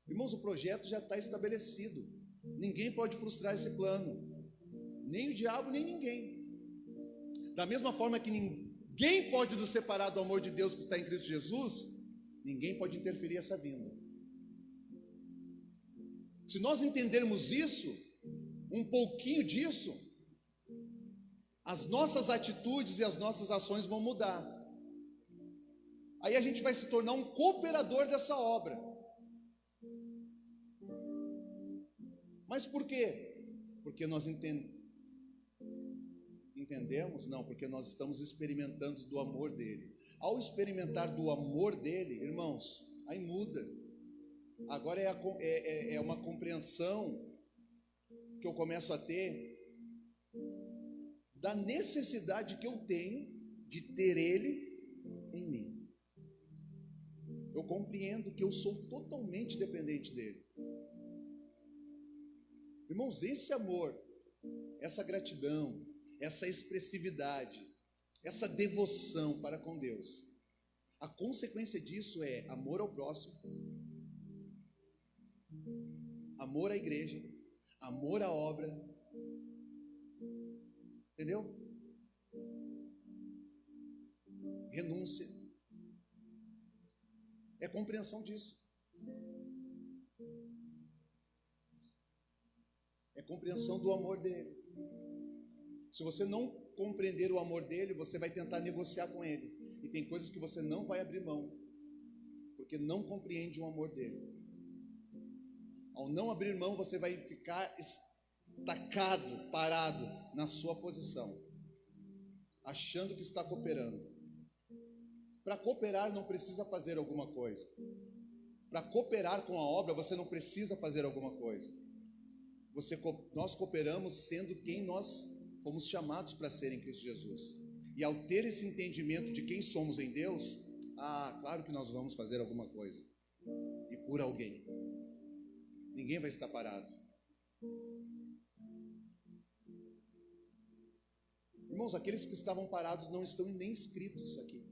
Irmãos, o projeto já está estabelecido. Ninguém pode frustrar esse plano. Nem o diabo, nem ninguém. Da mesma forma que ninguém pode nos separar do amor de Deus que está em Cristo Jesus, ninguém pode interferir essa vinda. Se nós entendermos isso, um pouquinho disso, as nossas atitudes e as nossas ações vão mudar. Aí a gente vai se tornar um cooperador dessa obra. Mas por quê? Porque nós entendemos? Não, porque nós estamos experimentando do amor dele. Ao experimentar do amor dele, irmãos, aí muda. Agora é uma compreensão que eu começo a ter da necessidade que eu tenho de ter ele em mim. Eu compreendo que eu sou totalmente dependente dele. Irmãos, esse amor, essa gratidão, essa expressividade, essa devoção para com Deus, a consequência disso é amor ao próximo, amor à igreja, amor à obra. Entendeu? Renúncia. É compreensão disso. É compreensão do amor dele. Se você não compreender o amor dele, você vai tentar negociar com ele. E tem coisas que você não vai abrir mão, porque não compreende o amor dele. Ao não abrir mão, você vai ficar estacado, parado na sua posição, achando que está cooperando. Para cooperar não precisa fazer alguma coisa. Para cooperar com a obra você não precisa fazer alguma coisa. Nós cooperamos sendo quem nós fomos chamados para ser em Cristo Jesus. E ao ter esse entendimento de quem somos em Deus, claro que nós vamos fazer alguma coisa. E por alguém. Ninguém vai estar parado. Irmãos, aqueles que estavam parados não estão nem inscritos aqui,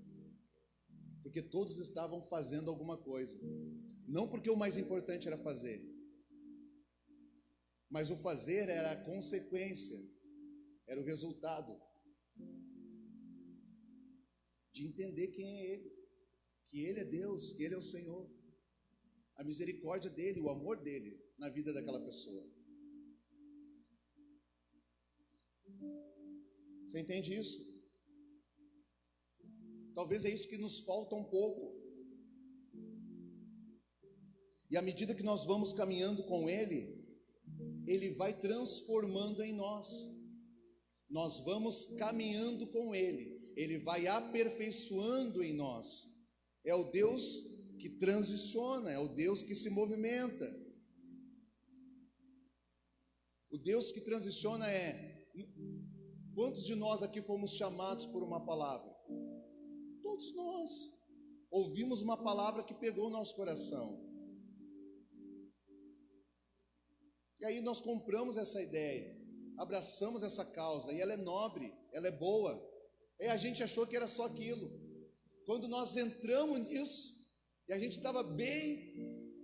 porque todos estavam fazendo alguma coisa, não porque o mais importante era fazer, mas o fazer era a consequência, era o resultado de entender quem é Ele, que Ele é Deus, que Ele é o Senhor, a misericórdia dEle, o amor dEle na vida daquela pessoa. Você entende isso? Talvez é isso que nos falta um pouco. E à medida que nós vamos caminhando com Ele, Ele vai transformando em nós. Nós vamos caminhando com Ele, Ele vai aperfeiçoando em nós. É o Deus que transiciona, é o Deus que se movimenta. O Deus que transiciona Quantos de nós aqui fomos chamados por uma palavra? Todos nós. Ouvimos uma palavra que pegou o nosso coração. E aí nós compramos essa ideia, abraçamos essa causa, e ela é nobre, ela é boa. E a gente achou que era só aquilo. Quando nós entramos nisso, e a gente estava bem,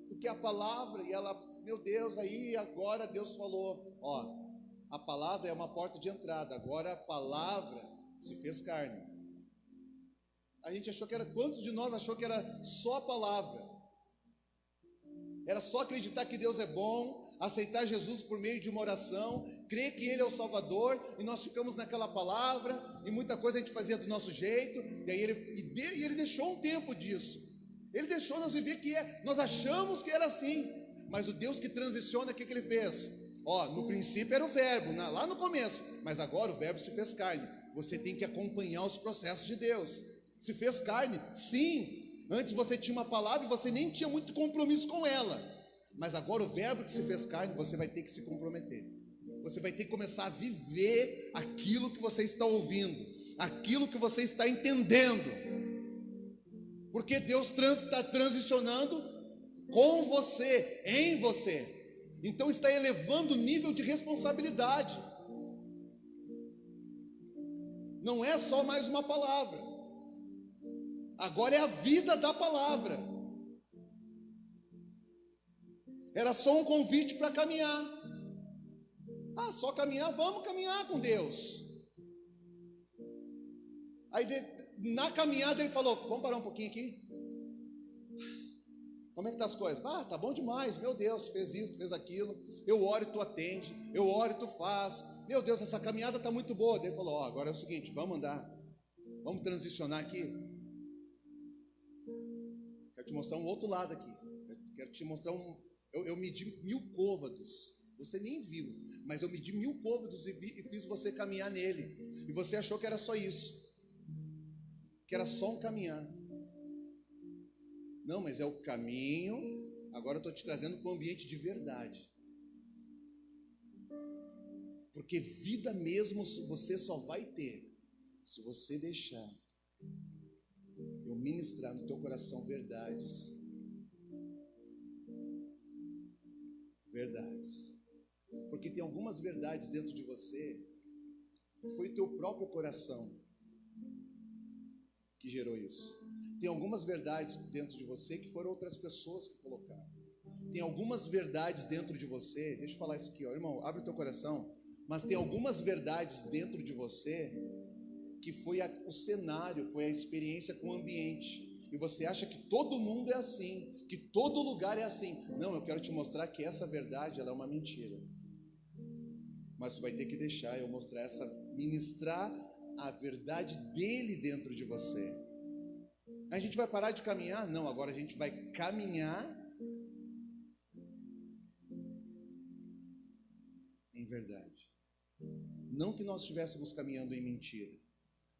porque a palavra, e ela, meu Deus, aí agora Deus falou, ó, a palavra é uma porta de entrada, agora a palavra se fez carne. A gente achou que era, quantos de nós achou que era só a palavra? Era só acreditar que Deus é bom, aceitar Jesus por meio de uma oração, crer que Ele é o Salvador, e nós ficamos naquela palavra, e muita coisa a gente fazia do nosso jeito, e aí Ele deixou um tempo disso. Ele deixou nós viver nós achamos que era assim, mas o Deus que transiciona, o que Ele fez? Ó, no princípio era o verbo, lá no começo, mas agora o verbo se fez carne. Você tem que acompanhar os processos de Deus. Se fez carne? Sim. Antes você tinha uma palavra e você nem tinha muito compromisso com ela. Mas agora o verbo que se fez carne, você vai ter que se comprometer. Você vai ter que começar a viver aquilo que você está ouvindo, aquilo que você está entendendo. Porque Deus está transicionando com você, em você. Então está elevando o nível de responsabilidade. Não é só mais uma palavra. Agora é a vida da palavra. Era só um convite para caminhar. Ah, só caminhar? Vamos caminhar com Deus. Aí na caminhada ele falou, vamos parar um pouquinho aqui? Como é que tá as coisas? Ah, tá bom demais, meu Deus, tu fez isso, tu fez aquilo. Eu oro e tu atende, eu oro e tu faz. Meu Deus, essa caminhada tá muito boa. Daí ele falou, ó, agora é o seguinte, vamos andar. Vamos transicionar aqui. Quero te mostrar um outro lado aqui. Quero te mostrar eu medi 1000 côvados. Você nem viu, mas eu medi 1000 côvados e fiz você caminhar nele. E você achou que era só isso, que era só um caminhar. Não, mas é o caminho. Agora eu estou te trazendo para um ambiente de verdade. Porque vida mesmo você só vai ter se você deixar eu ministrar no teu coração verdades. Verdades. Porque tem algumas verdades dentro de você, foi o teu próprio coração que gerou isso. Tem algumas verdades dentro de você que foram outras pessoas que colocaram. Tem algumas verdades dentro de você, deixa eu falar isso aqui, ó, irmão, abre o teu coração. Mas tem algumas verdades dentro de você que foi o cenário, foi a experiência com o ambiente. E você acha que todo mundo é assim, que todo lugar é assim. Não, eu quero te mostrar que essa verdade, ela é uma mentira. Mas tu vai ter que deixar eu mostrar ministrar a verdade dele dentro de você. A gente vai parar de caminhar? Não, agora a gente vai caminhar em verdade. Não que nós estivéssemos caminhando em mentira,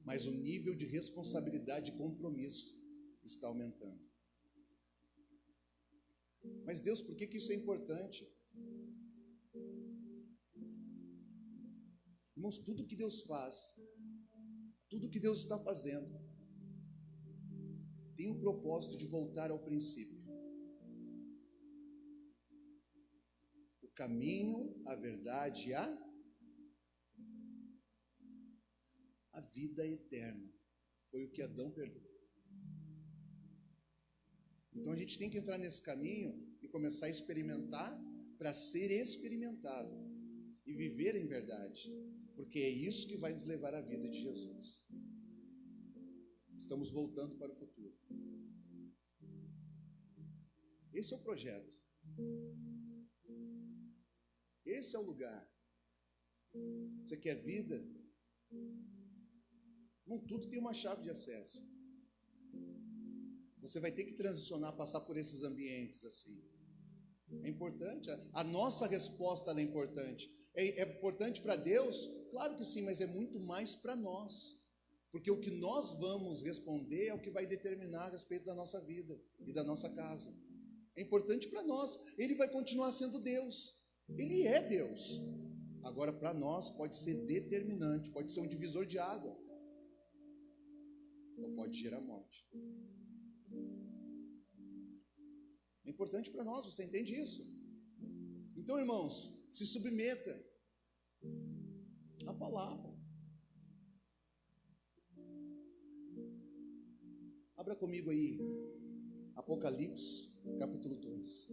mas o nível de responsabilidade e compromisso está aumentando. Mas Deus, por que isso é importante? Irmãos, tudo que Deus faz, tudo que Deus está fazendo, tem o propósito de voltar ao princípio. O caminho, a verdade e a vida eterna. Foi o que Adão perdeu. Então a gente tem que entrar nesse caminho e começar a experimentar para ser experimentado e viver em verdade, porque é isso que vai nos levar à vida de Jesus. Estamos voltando para o futuro. Esse é o projeto. Esse é o lugar. Você quer vida? Não, tudo tem uma chave de acesso. Você vai ter que transicionar, passar por esses ambientes assim. É importante. A nossa resposta ela é importante. É importante para Deus? Claro que sim, mas é muito mais para nós. Porque o que nós vamos responder é o que vai determinar a respeito da nossa vida e da nossa casa. É importante para nós. Ele vai continuar sendo Deus. Ele é Deus. Agora, para nós, pode ser determinante, pode ser um divisor de água, ou pode gerar morte. É importante para nós, você entende isso? Então, irmãos, se submeta à palavra. Abra comigo aí, Apocalipse, capítulo 2.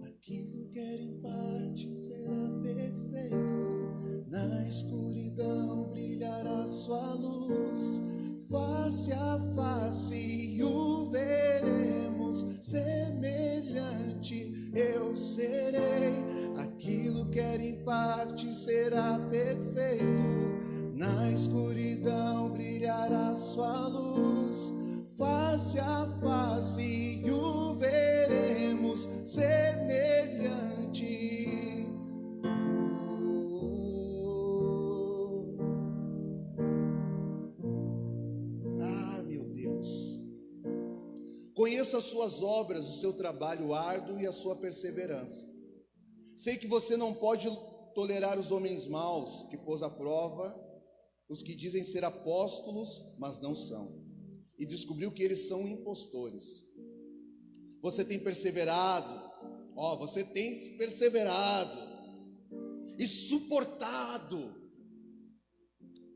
Aquilo que era em parte será perfeito, na escuridão brilhará sua luz, face a face o veremos, semelhante eu serei. Aquilo que era em parte será perfeito, na escuridão brilhará sua luz, face a face o veremos, semelhante. Meu Deus. Conheço as suas obras, o seu trabalho árduo e a sua perseverança. Sei que você não pode tolerar os homens maus, que pôs à prova os que dizem ser apóstolos, mas não são, e descobriu que eles são impostores. Você tem perseverado, e suportado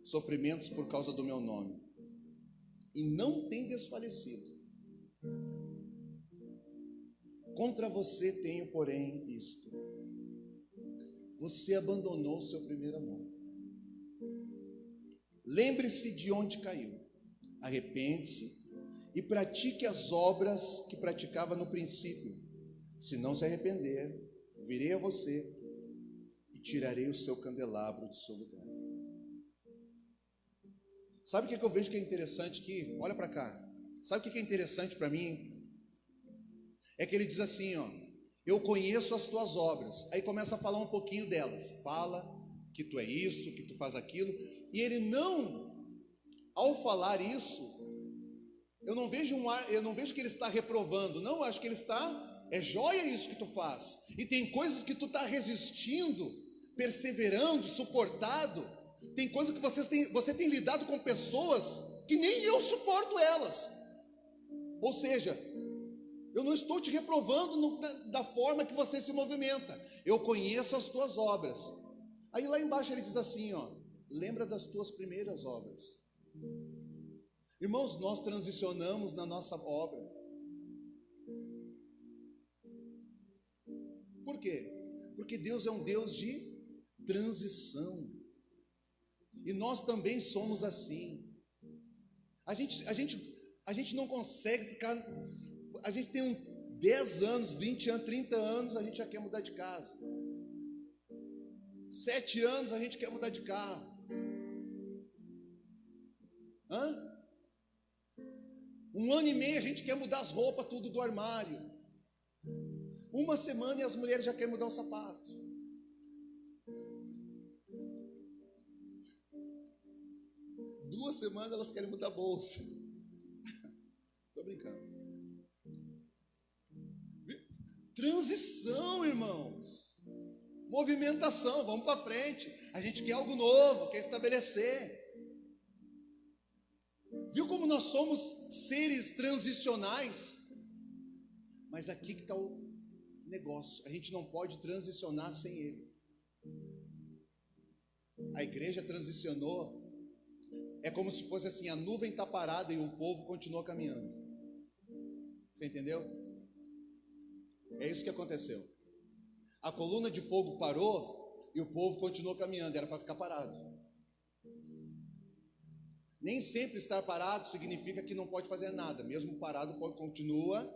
sofrimentos por causa do meu nome, e não tem desfalecido. Contra você tenho, porém, isto: você abandonou o seu primeiro amor. Lembre-se de onde caiu, arrepende-se e pratique as obras que praticava no princípio. Se não se arrepender, virei a você e tirarei o seu candelabro do seu lugar. Sabe o que eu vejo que é interessante aqui? Olha para cá. Sabe o que é interessante para mim? É que ele diz assim, eu conheço as tuas obras. Aí começa a falar um pouquinho delas. Fala que tu é isso, que tu faz aquilo. E ele não, ao falar isso, eu não vejo que ele está reprovando. Não, eu acho que ele está, é joia isso que tu faz. E tem coisas que tu está resistindo, perseverando, suportado. Tem coisas que você tem lidado com pessoas que nem eu suporto elas. Ou seja, eu não estou te reprovando da forma que você se movimenta. Eu conheço as tuas obras. Aí lá embaixo ele diz assim, lembra das tuas primeiras obras. Irmãos, nós transicionamos na nossa obra. Por quê? Porque Deus é um Deus de transição. E nós também somos assim. A gente não consegue ficar. A gente tem 10 anos, 20 anos, 30 anos, a gente já quer mudar de casa. 7 anos a gente quer mudar de carro. Um ano e meio a gente quer mudar as roupas tudo do armário. 1 semana e as mulheres já querem mudar o sapato. Duas semanas elas querem mudar a bolsa. Estou brincando. Transição, irmãos. Movimentação, vamos para frente. A gente quer algo novo, quer estabelecer. Viu como nós somos seres transicionais? Mas aqui que está o negócio. A gente não pode transicionar sem ele. A igreja transicionou. É como se fosse assim, a nuvem está parada e o povo continua caminhando. Você entendeu? É isso que aconteceu. A coluna de fogo parou e o povo continuou caminhando, era para ficar parado. Nem sempre estar parado significa que não pode fazer nada. Mesmo parado continua.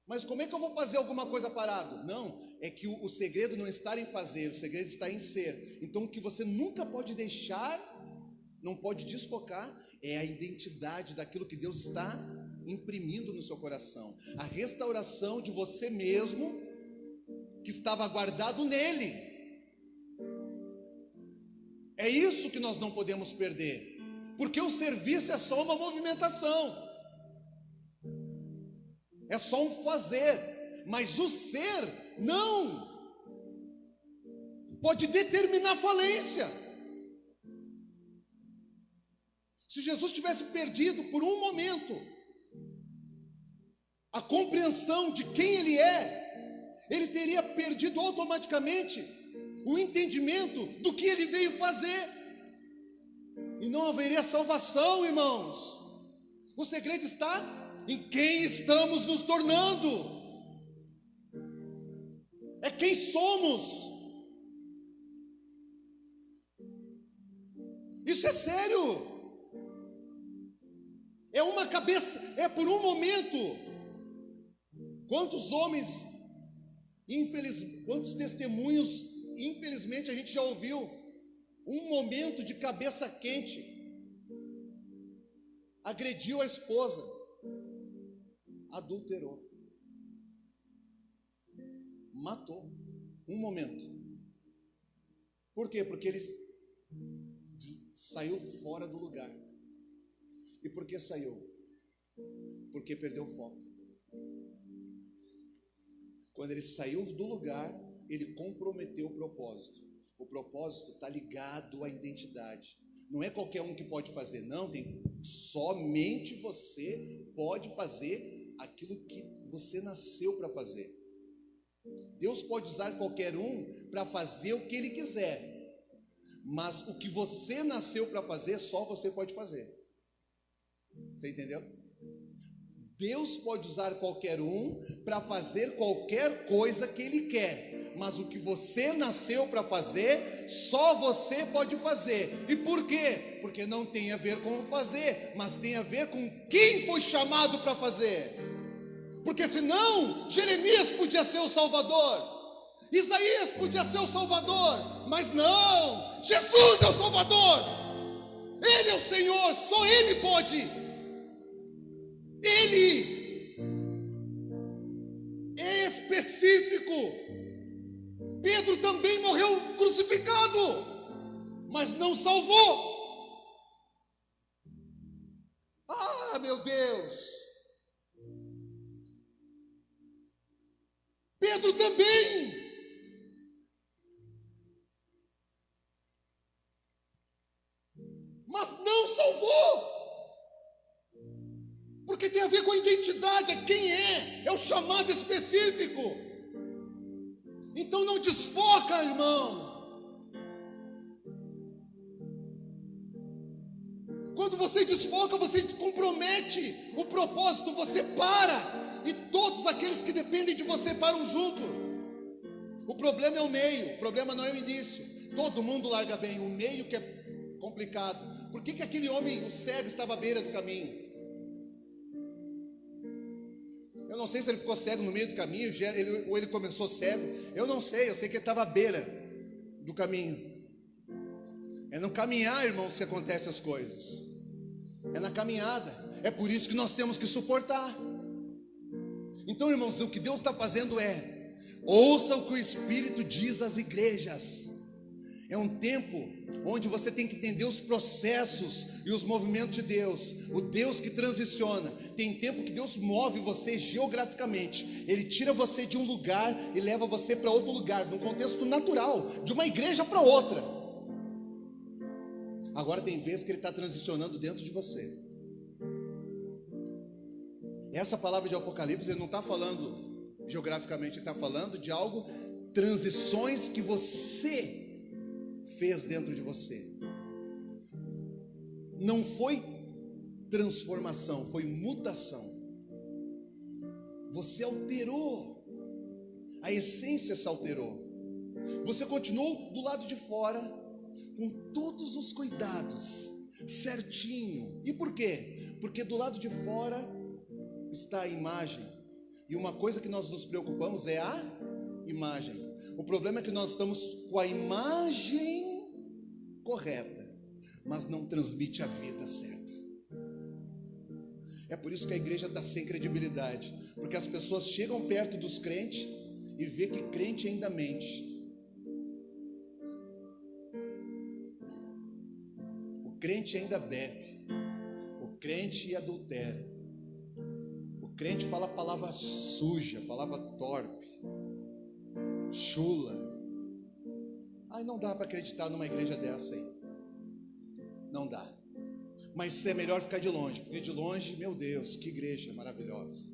Mas como é que eu vou fazer alguma coisa parado? Não, é que o segredo não está em fazer, o segredo está em ser. Então o que você nunca pode deixar, não pode desfocar, é a identidade daquilo que Deus está imprimindo no seu coração. A restauração de você mesmo, que estava guardado nele. É isso que nós não podemos perder. Porque o serviço é só uma movimentação. É só um fazer. mas o ser não. Pode determinar falência. Se Jesus tivesse perdido por um momento a compreensão de quem Ele é, Ele teria perdido automaticamente o entendimento do que Ele veio fazer. E não haveria salvação, irmãos. O segredo está em quem estamos nos tornando. É quem somos. Isso é sério. É uma cabeça, é por um momento. Quantos homens, quantos testemunhos, infelizmente a gente já ouviu. Um momento de cabeça quente, agrediu a esposa, adulterou, matou. Um momento. Por quê? Porque ele saiu fora do lugar. E por que saiu? Porque perdeu o foco. Quando ele saiu do lugar, ele comprometeu o propósito. O propósito está ligado à identidade. Não é qualquer um que pode fazer, não. Somente você pode fazer aquilo que você nasceu para fazer. Deus pode usar qualquer um para fazer o que Ele quiser, mas o que você nasceu para fazer, só você pode fazer. Você entendeu? Deus pode usar qualquer um para fazer qualquer coisa que Ele quer, mas o que você nasceu para fazer, só você pode fazer. E por quê? Porque não tem a ver com o fazer, mas tem a ver com quem foi chamado para fazer. Porque senão, Jeremias podia ser o Salvador, Isaías podia ser o Salvador, mas não, Jesus é o Salvador, Ele é o Senhor, só Ele pode. Ele é específico. Pedro também morreu crucificado, mas não salvou. Ah, meu Deus! Pedro também. Mas não salvou. Porque tem a ver com a identidade, é quem é o chamado específico. Então não desfoca, irmão. Quando você desfoca, você compromete o propósito, você para, e todos aqueles que dependem de você param junto. O problema é o meio, o problema não é o início. Todo mundo larga bem, o meio que é complicado. Por que aquele homem, o cego, estava à beira do caminho? Eu não sei se ele ficou cego no meio do caminho, ou ele começou cego. Eu não sei, eu sei que ele estava à beira do caminho. É no caminhar, irmãos, que acontecem as coisas. É na caminhada. É por isso que nós temos que suportar. Então, irmãos, o que Deus está fazendo é: ouça o que o Espírito diz às igrejas. É um tempo onde você tem que entender os processos e os movimentos de Deus, o Deus que transiciona. Tem tempo que Deus move você geograficamente. Ele tira você de um lugar e leva você para outro lugar, num contexto natural, de uma igreja para outra. Agora tem vezes que Ele está transicionando dentro de você. Essa palavra de Apocalipse, Ele não está falando geograficamente, Ele está falando de algo, transições que você fez dentro de você. Não foi transformação, foi mutação. Você alterou, a essência se alterou. Você continuou do lado de fora, com todos os cuidados, certinho. E por quê? Porque do lado de fora está a imagem, e uma coisa que nós nos preocupamos é a imagem. O problema é que nós estamos com a imagem correta, mas não transmite a vida certa. É por isso que a igreja está sem credibilidade, porque as pessoas chegam perto dos crentes e vê que crente ainda mente. O crente ainda bebe, o crente adultera, o crente fala palavra suja, palavra torpe, chula. Ai, não dá para acreditar numa igreja dessa aí. Não dá. Mas é melhor ficar de longe, porque de longe, meu Deus, que igreja maravilhosa.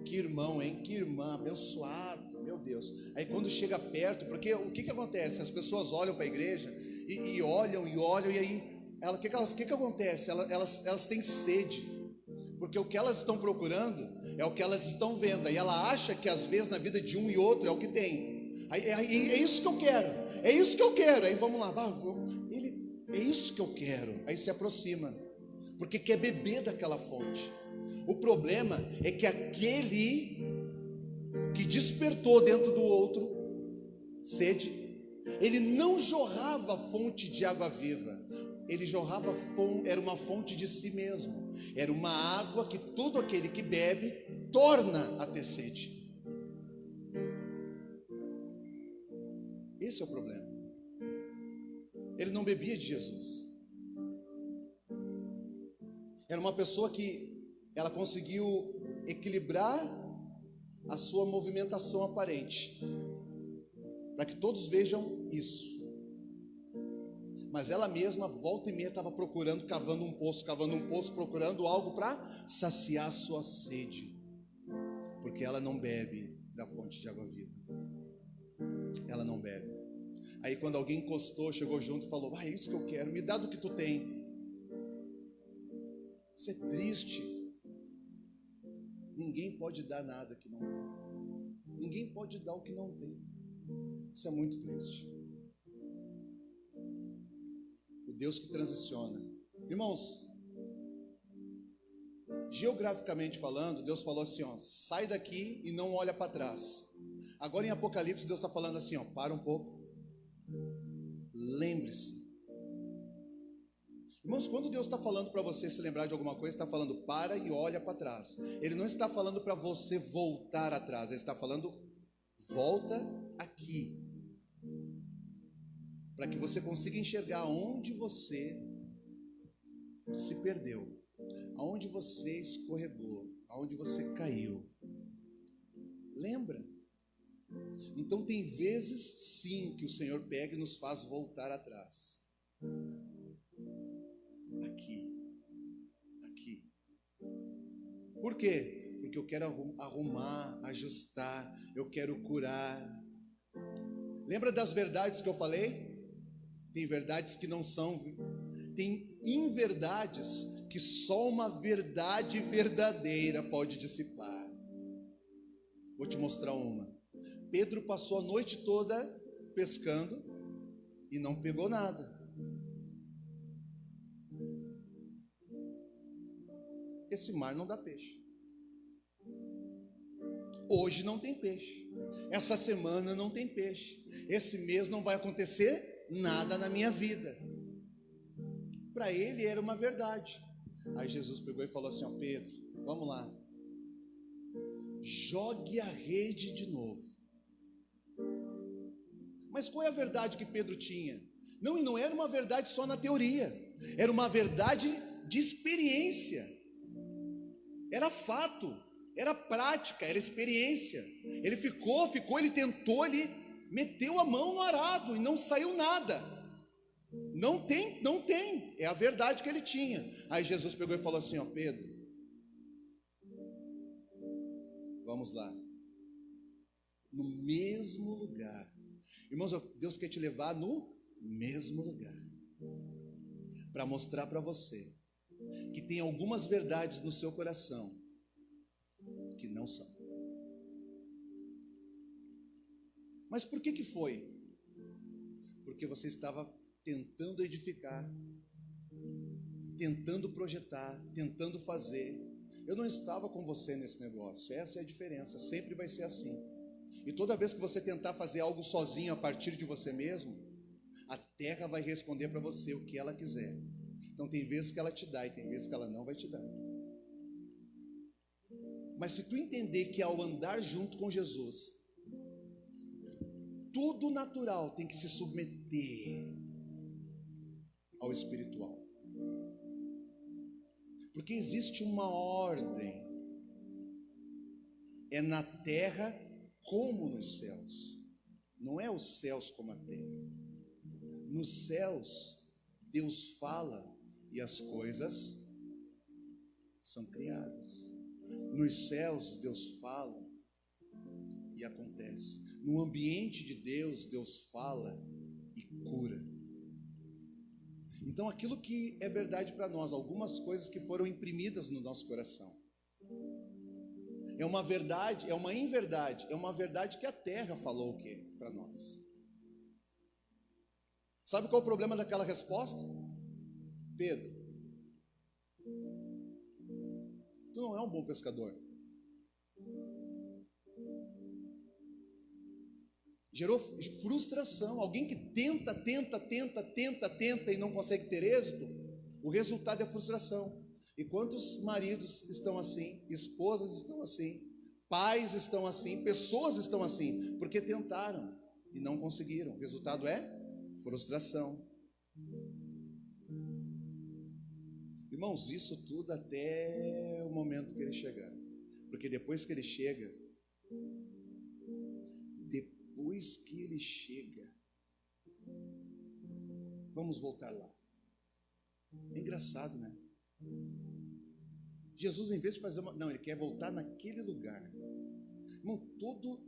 Que irmão, hein? Que irmã, abençoado, meu Deus. Aí quando chega perto, porque o que acontece? As pessoas olham para a igreja e olham, e aí, o que acontece? Elas têm sede, porque o que elas estão procurando é o que elas estão vendo. Aí ela acha que às vezes na vida de um e outro é o que tem. Aí, é isso que eu quero, é isso que eu quero. Aí vamos lá, é isso que eu quero. Aí se aproxima, porque quer beber daquela fonte. O problema é que aquele que despertou dentro do outro sede, ele não jorrava fonte de água viva, ele jorrava era uma fonte de si mesmo. Era uma água que todo aquele que bebe torna a ter sede. Esse é o problema. Ele não bebia de Jesus. Era uma pessoa que ela conseguiu equilibrar a sua movimentação aparente, para que todos vejam isso. Mas ela mesma, volta e meia, estava procurando, cavando um poço, procurando algo para saciar a sua sede, porque ela não bebe da fonte de água viva. Ela não bebe. Aí quando alguém encostou, chegou junto e falou: é isso que eu quero, me dá do que tu tem. Isso é triste. Ninguém pode dar nada que não tem. Ninguém pode dar o que não tem. Isso é muito triste. O Deus que transiciona. Irmãos, geograficamente falando, Deus falou assim, sai daqui e não olha para trás. Agora em Apocalipse, Deus está falando assim, para um pouco. Lembre-se. Irmãos, quando Deus está falando para você se lembrar de alguma coisa, está falando para e olha para trás. Ele não está falando para você voltar atrás, Ele está falando volta aqui, para que você consiga enxergar onde você se perdeu, aonde você escorregou, aonde você caiu. Lembra? Então tem vezes sim que o Senhor pega e nos faz voltar atrás. Aqui. Por quê? Porque eu quero arrumar, ajustar, eu quero curar. Lembra das verdades que eu falei? Tem verdades que não são, tem inverdades que só uma verdade verdadeira pode dissipar. Vou te mostrar uma. Pedro passou a noite toda pescando e não pegou nada. Esse mar não dá peixe. Hoje não tem peixe. Essa semana não tem peixe. Esse mês não vai acontecer nada na minha vida. Para ele era uma verdade. Aí Jesus pegou e falou assim, Pedro, vamos lá. Jogue a rede de novo. Mas qual é a verdade que Pedro tinha? Não, e não era uma verdade só na teoria. Era uma verdade de experiência. Era fato, era prática, era experiência. Ele ficou, ele tentou, ele meteu a mão no arado e não saiu nada. Não tem, é a verdade que ele tinha. Aí Jesus pegou e falou assim, Pedro, vamos lá, no mesmo lugar. Irmãos, Deus quer te levar no mesmo lugar, para mostrar para você que tem algumas verdades no seu coração que não são. Mas por que foi? Porque você estava tentando edificar, tentando projetar, tentando fazer. Eu não estava com você nesse negócio. Essa é a diferença, sempre vai ser assim. E toda vez que você tentar fazer algo sozinho a partir de você mesmo, a terra vai responder para você o que ela quiser. Então tem vezes que ela te dá e tem vezes que ela não vai te dar. Mas se tu entender que ao andar junto com Jesus, tudo natural tem que se submeter ao espiritual. Porque existe uma ordem é na terra como nos céus. Não é os céus como a terra. Nos céus, Deus fala e as coisas são criadas. Nos céus, Deus fala e acontece. No ambiente de Deus, Deus fala e cura. Então, aquilo que é verdade para nós, algumas coisas que foram imprimidas no nosso coração, é uma verdade, é uma inverdade, é uma verdade que a terra falou o quê para nós? Sabe qual é o problema daquela resposta? Pedro, tu não é um bom pescador. Gerou frustração. Alguém que tenta e não consegue ter êxito, o resultado é frustração. E quantos maridos estão assim, esposas estão assim, pais estão assim, pessoas estão assim, porque tentaram e não conseguiram. O resultado é frustração. Irmãos, isso tudo até o momento que ele chegar. Porque depois que ele chega, vamos voltar lá. É engraçado, né? Jesus, em vez de fazer não, ele quer voltar naquele lugar. Irmão, todos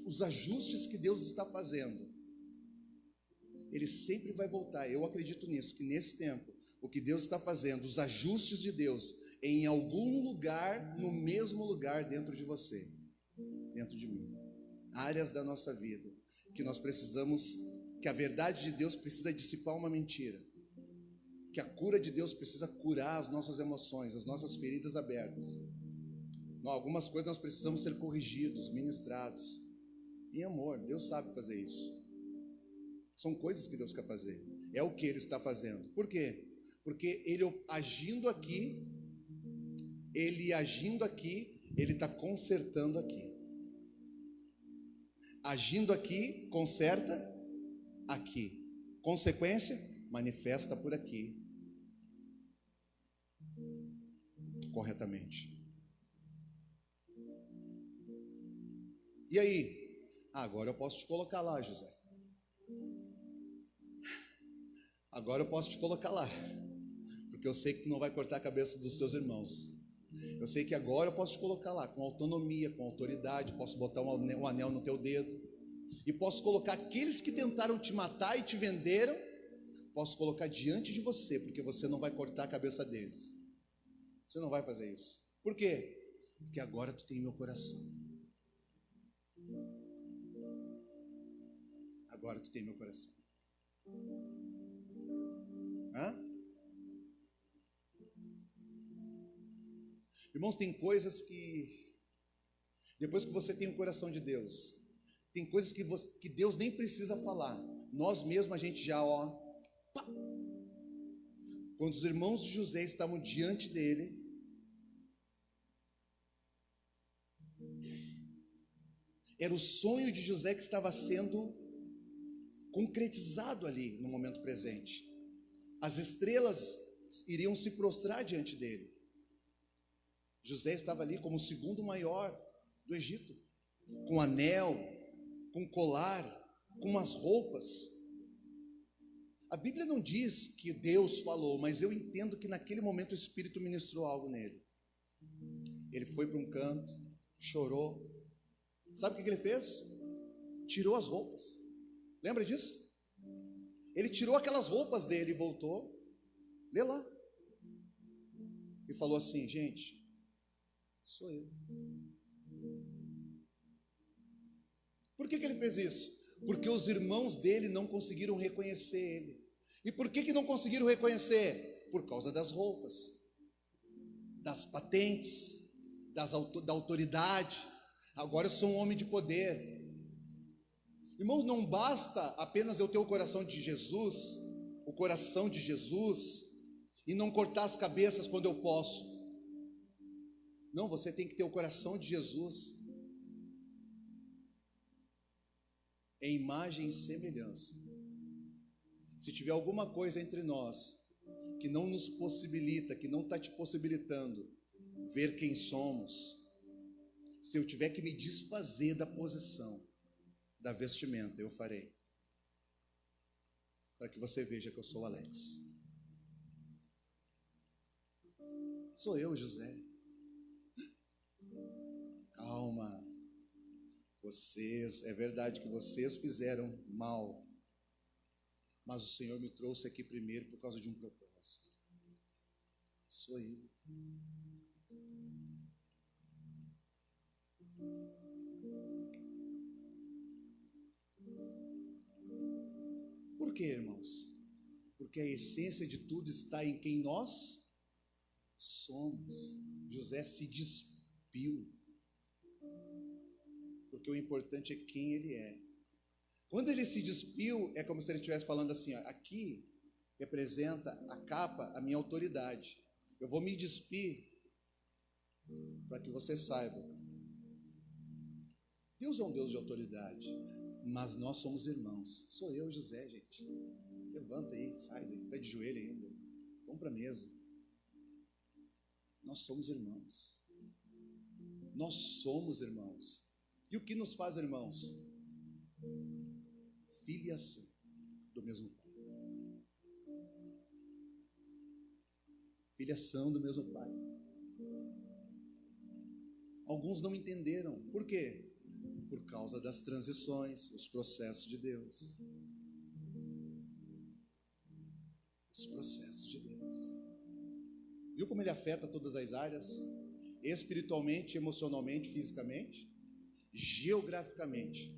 os ajustes que Deus está fazendo, ele sempre vai voltar. Eu acredito nisso, que nesse tempo, o que Deus está fazendo, os ajustes de Deus, em algum lugar, no mesmo lugar dentro de você, dentro de mim, áreas da nossa vida, que nós precisamos, que a verdade de Deus precisa dissipar uma mentira, que a cura de Deus precisa curar as nossas emoções, as nossas feridas abertas. Algumas coisas nós precisamos ser corrigidos, ministrados, em amor. Deus sabe fazer isso. São coisas que Deus quer fazer, é o que Ele está fazendo. Por quê? Porque Ele agindo aqui, Ele está consertando aqui. Agindo aqui, conserta aqui. Consequência, manifesta por aqui. Corretamente. E aí? Agora eu posso te colocar lá, José. Agora eu posso te colocar lá. Porque eu sei que tu não vai cortar a cabeça dos teus irmãos. Eu sei que agora eu posso te colocar lá, com autonomia, com autoridade. Posso botar um anel no teu dedo. E posso colocar aqueles que tentaram te matar e te venderam. Posso colocar diante de você, porque você não vai cortar a cabeça deles. Você não vai fazer isso. Por quê? Porque agora tu tem meu coração. Agora tu tem meu coração. Irmãos, tem coisas que, depois que você tem o coração de Deus, tem coisas que Deus nem precisa falar. Nós mesmos, a gente já, quando os irmãos de José estavam diante dele, era o sonho de José que estava sendo concretizado ali no momento presente. As estrelas iriam se prostrar diante dele. José estava ali como o segundo maior do Egito, com anel, com colar, com umas roupas. A Bíblia não diz que Deus falou, mas eu entendo que naquele momento o Espírito ministrou algo nele. Ele foi para um canto, chorou. Sabe o que ele fez? Tirou as roupas. Lembra disso? Ele tirou aquelas roupas dele e voltou. Lê lá. E falou assim: gente, sou eu. Por que ele fez isso? Porque os irmãos dele não conseguiram reconhecer ele. E por que não conseguiram reconhecer? Por causa das roupas, das patentes, da autoridade. Agora eu sou um homem de poder. Irmãos, não basta apenas eu ter o coração de Jesus, e não cortar as cabeças quando eu posso. Não, você tem que ter o coração de Jesus, em imagem e semelhança. Se tiver alguma coisa entre nós que não nos possibilita, que não está te possibilitando ver quem somos, Se eu tiver que me desfazer da posição, da vestimenta, eu farei. Para que você veja que eu sou Alex. Sou eu, José. Calma. É verdade que vocês fizeram mal, mas o Senhor me trouxe aqui primeiro por causa de um propósito. Sou eu. Por quê, irmãos? Porque a essência de tudo está em quem nós somos. José se despiu, porque o importante é quem ele é. Quando ele se despiu, é como se ele estivesse falando assim, ó, aqui representa a capa, a minha autoridade. Eu vou me despir para que você saiba. Deus é um Deus de autoridade, mas nós somos irmãos. Sou eu, José, gente. Levanta aí, sai daí, pé de joelho ainda. Vamos para a mesa. Nós somos irmãos. Nós somos irmãos. E o que nos faz irmãos? Filiação do mesmo Pai. Filiação do mesmo Pai. Alguns não entenderam. Por quê? Por causa das transições, os processos de Deus. Os processos de Deus. Viu como ele afeta todas as áreas? Espiritualmente, emocionalmente, fisicamente, geograficamente.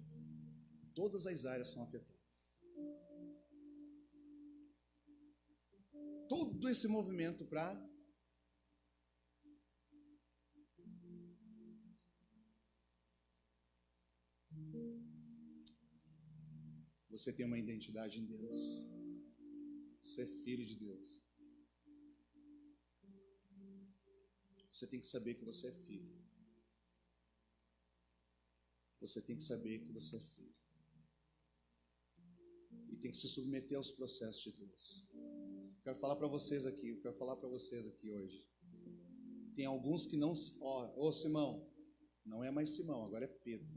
Todas as áreas são afetadas. Todo esse movimento para você tem uma identidade em Deus. Você é filho de Deus. Você tem que saber que você é filho. Você tem que saber que você é filho. E tem que se submeter aos processos de Deus. Quero falar para vocês aqui hoje. Tem alguns que não... Ô Simão, não é mais Simão, agora é Pedro.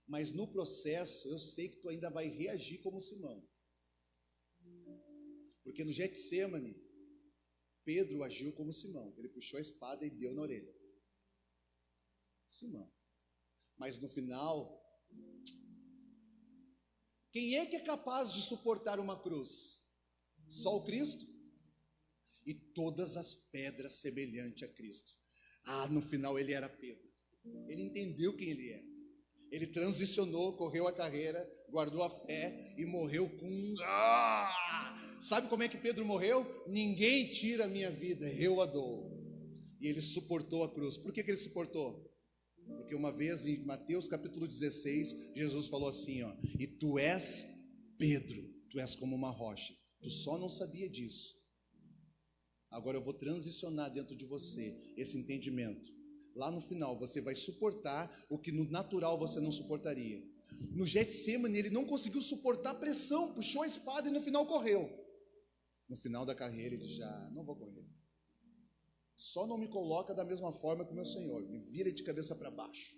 Mas no processo, eu sei que tu ainda vai reagir como Simão. Porque no Getsemane, Pedro agiu como Simão. Ele puxou a espada e deu na orelha. Simão. Mas no final, quem é que é capaz de suportar uma cruz? Só o Cristo? E todas as pedras semelhantes a Cristo. No final ele era Pedro. Ele entendeu quem ele é. Ele transicionou, correu a carreira, guardou a fé e morreu com... Sabe como é que Pedro morreu? Ninguém tira a minha vida, eu a dou. E ele suportou a cruz. Por que ele suportou? Porque uma vez em Mateus capítulo 16, Jesus falou assim, ó, e tu és Pedro, tu és como uma rocha. Tu só não sabia disso. Agora eu vou transicionar dentro de você esse entendimento. Lá no final você vai suportar o que no natural você não suportaria. No Getsemane ele não conseguiu suportar a pressão, puxou a espada e no final correu. No final da carreira ele já, não vou correr. Só não me coloca da mesma forma que o meu Senhor, me vira de cabeça para baixo.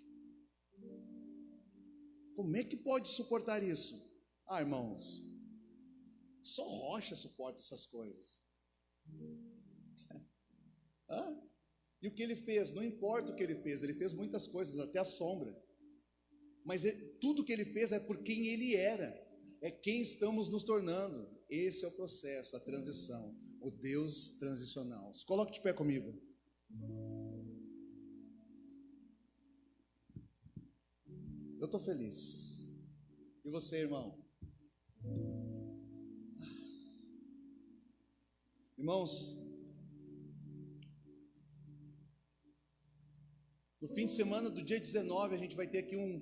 Como é que pode suportar isso? Irmãos, só rocha suporta essas coisas. E o que ele fez? Não importa o que ele fez muitas coisas, até a sombra. Mas tudo que ele fez é por quem ele era, é quem estamos nos tornando. Esse é o processo, a transição, o Deus transicional. Se coloque de pé comigo. Eu estou feliz. E você, irmão? Irmãos, no fim de semana do dia 19, a gente vai ter aqui um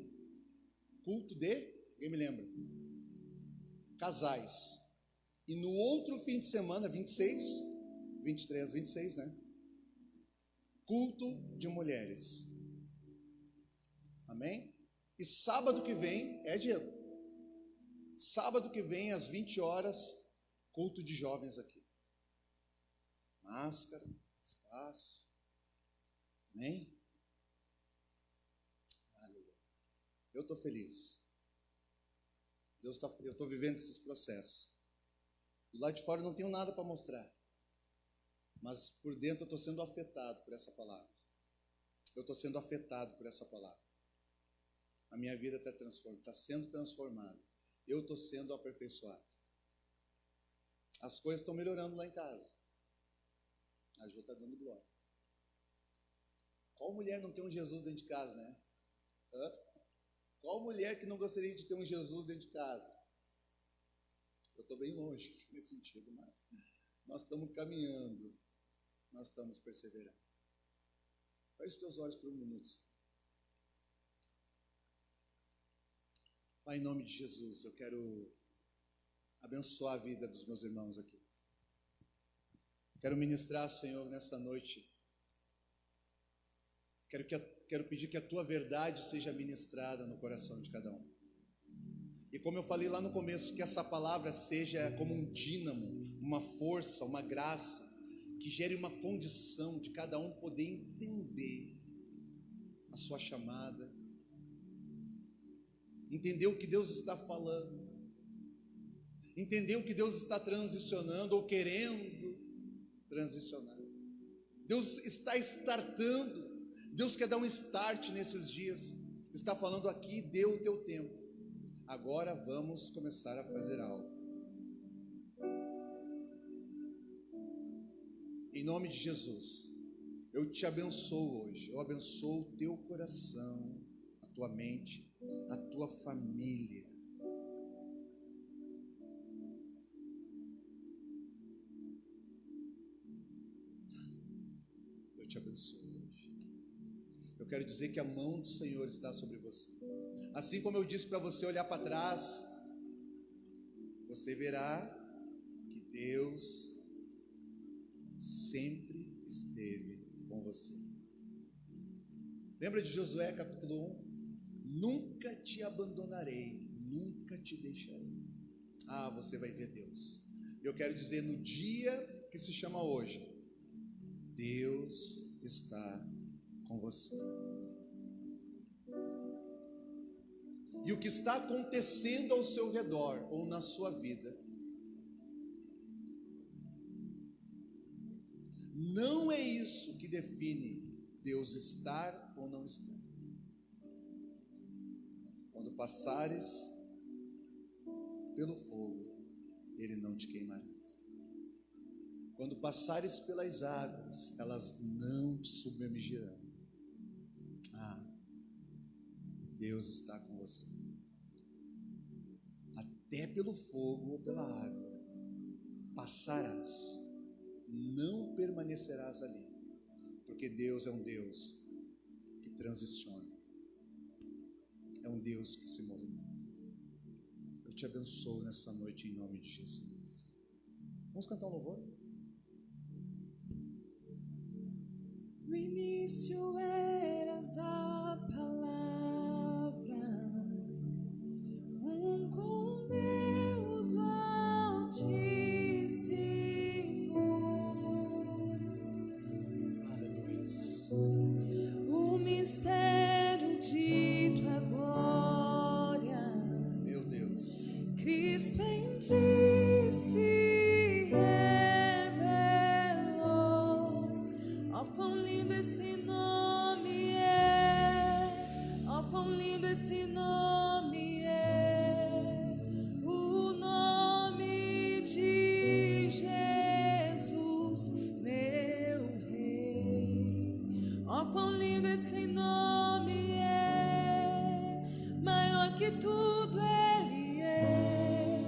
culto de, quem me lembra? Casais. E no outro fim de semana, 26, 23, 26, né? Culto de mulheres. Amém? E sábado que vem, Diego? Sábado que vem, às 20 horas, culto de jovens aqui. Máscara, espaço. Amém? eu estou feliz. Eu estou vivendo esses processos. Do lado de fora eu não tenho nada para mostrar. Mas por dentro eu estou sendo afetado por essa palavra. Eu estou sendo afetado por essa palavra. A minha vida está sendo transformada. Eu estou sendo aperfeiçoado. As coisas estão melhorando lá em casa. A Ju está dando glória. Qual mulher não tem um Jesus dentro de casa, né? Qual mulher que não gostaria de ter um Jesus dentro de casa? Eu estou bem longe nesse sentido, mas nós estamos caminhando. Nós estamos perseverando. Feche os teus olhos por um minuto. Pai, em nome de Jesus, eu quero abençoar a vida dos meus irmãos aqui. Quero ministrar, Senhor, nesta noite. Quero pedir que a Tua verdade seja ministrada no coração de cada um. E como eu falei lá no começo, que essa palavra seja como um dínamo, uma força, uma graça, que gere uma condição de cada um poder entender a sua chamada, entender o que Deus está falando, entender o que Deus está transicionando ou querendo transicionar. Deus está startando, Deus quer dar um start nesses dias, está falando aqui, deu o teu tempo, agora vamos começar a fazer algo. Em nome de Jesus, eu te abençoo hoje, eu abençoo o teu coração, a tua mente, a tua família. Eu te abençoo hoje. Eu quero dizer que a mão do Senhor está sobre você. Assim como eu disse para você olhar para trás, você verá que Deus sempre esteve com você. Lembra de Josué capítulo 1? Nunca te abandonarei, nunca te deixarei. Ah, você vai ver Deus. Eu quero dizer, no dia que se chama hoje, Deus está com você. E o que está acontecendo ao seu redor ou na sua vida não é isso que define Deus estar ou não estar. Quando passares pelo fogo, ele não te queimarás. Quando passares pelas águas, elas não te submergirão. Ah, Deus está com você. Até pelo fogo ou pela água passarás, não permanecerás ali, porque Deus é um Deus que transiciona, é um Deus que se movimenta. Eu te abençoo nessa noite em nome de Jesus. Vamos cantar um louvor? No início eras a palavra, com Deus o Altíssimo. Aleluia. O mistério dito agora, Meu Deus, Cristo em ti se revelou. Ó, quão lindo esse nome é, ó, quão lindo esse nome é, o nome de Jesus, meu Rei. Ó, quão lindo esse nome é, maior que tudo Ele é.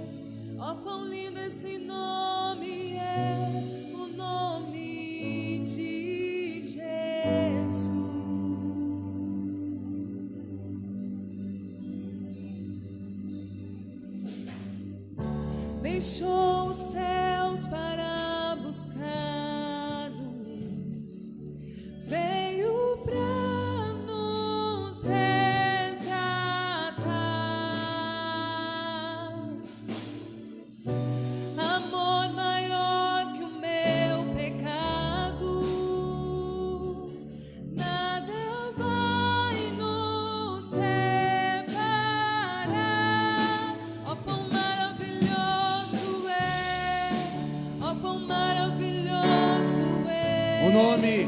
Ó, quão lindo esse nome é, o nome de Jesus. Deixou os céus para buscar-nos, veio para nos resgatar. Amor maior que o meu pecado, nada vai nos separar. nome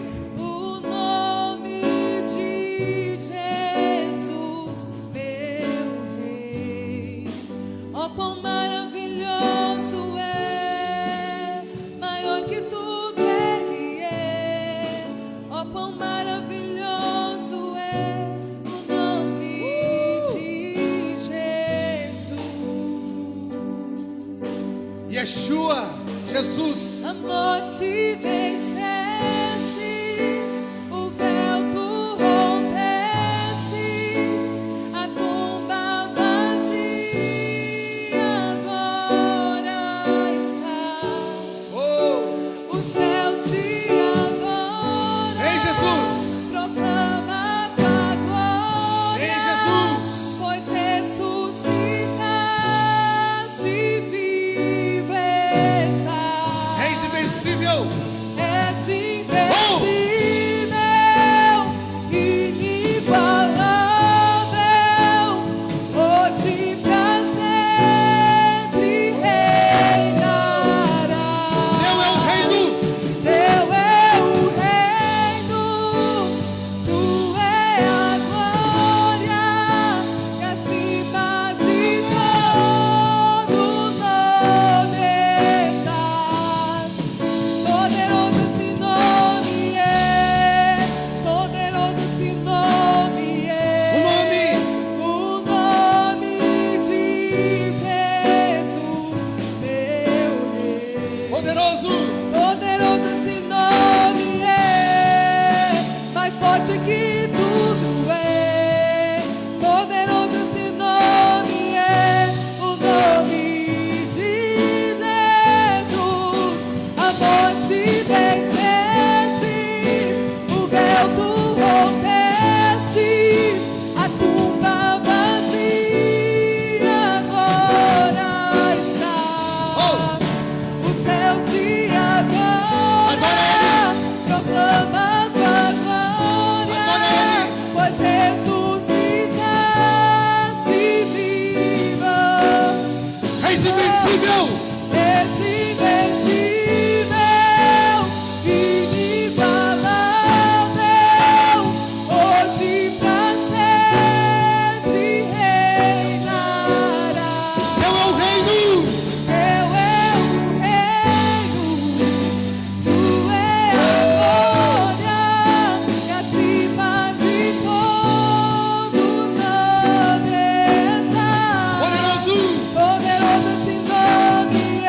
de Jesus, meu Rei. Ó, quão maravilhoso é, maior que tudo Ele é. Ó, quão maravilhoso é o nome de Jesus. Yeshua, Jesus. A morte vencestes, o véu tu rompestes, a tumba vazia agora está. Oh, O céu te adora. em Jesus. Proclama tua glória. Em Jesus. Pois ressuscitaste, vivo estás. És invencível. És invencível, inigualável, hoje pra sempre reinará. Teu é o reino. Teu é o reino, tu é a glória, que acima de todo nome estás. Poderoso esse nome é, poderoso esse nome é. O nome de Jesus, meu Rei. Poderoso. Poderoso esse nome é, mais forte que tudo é. Poderoso esse nome é, o nome de Jesus. A morte vencestes, o véu tu rompestes, a tumba vazia agora está. O céu te adora, proclama tua glória, pois ressuscitaste viva. És invencível. És invencível, inigualável, hoje pra sempre reinará. Teu é o reino. Teu é o reino, tu é a glória, que acima de todo nome está. Poderoso. Poderoso esse nome é,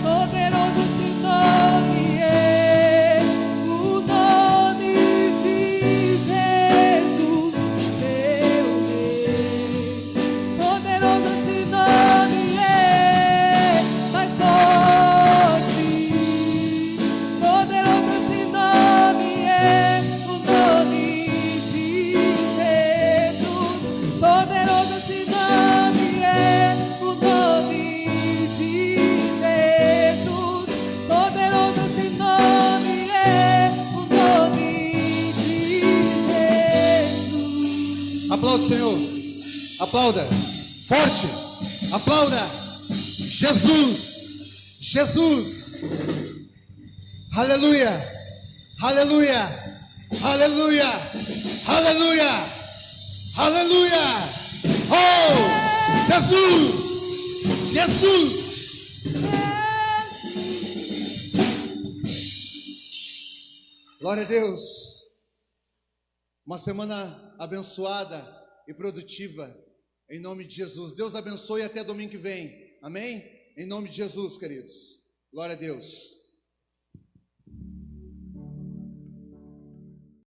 poderoso esse nome é, o nome de Jesus, meu Rei. Poderoso esse nome é, mais forte. Poderoso esse nome é, o nome de Jesus. Poderoso esse nome é, o nome de Jesus. Poderoso esse nome é, o nome de Jesus. Aplauda o Senhor. Aplauda. Forte. Aplauda. Jesus. Jesus. Aleluia. Aleluia. Aleluia. Aleluia. Aleluia. Oh, Jesus. Jesus. Glória a Deus. Uma semana abençoada e produtiva, em nome de Jesus. Deus abençoe até domingo que vem. Amém? Em nome de Jesus, queridos. Glória a Deus.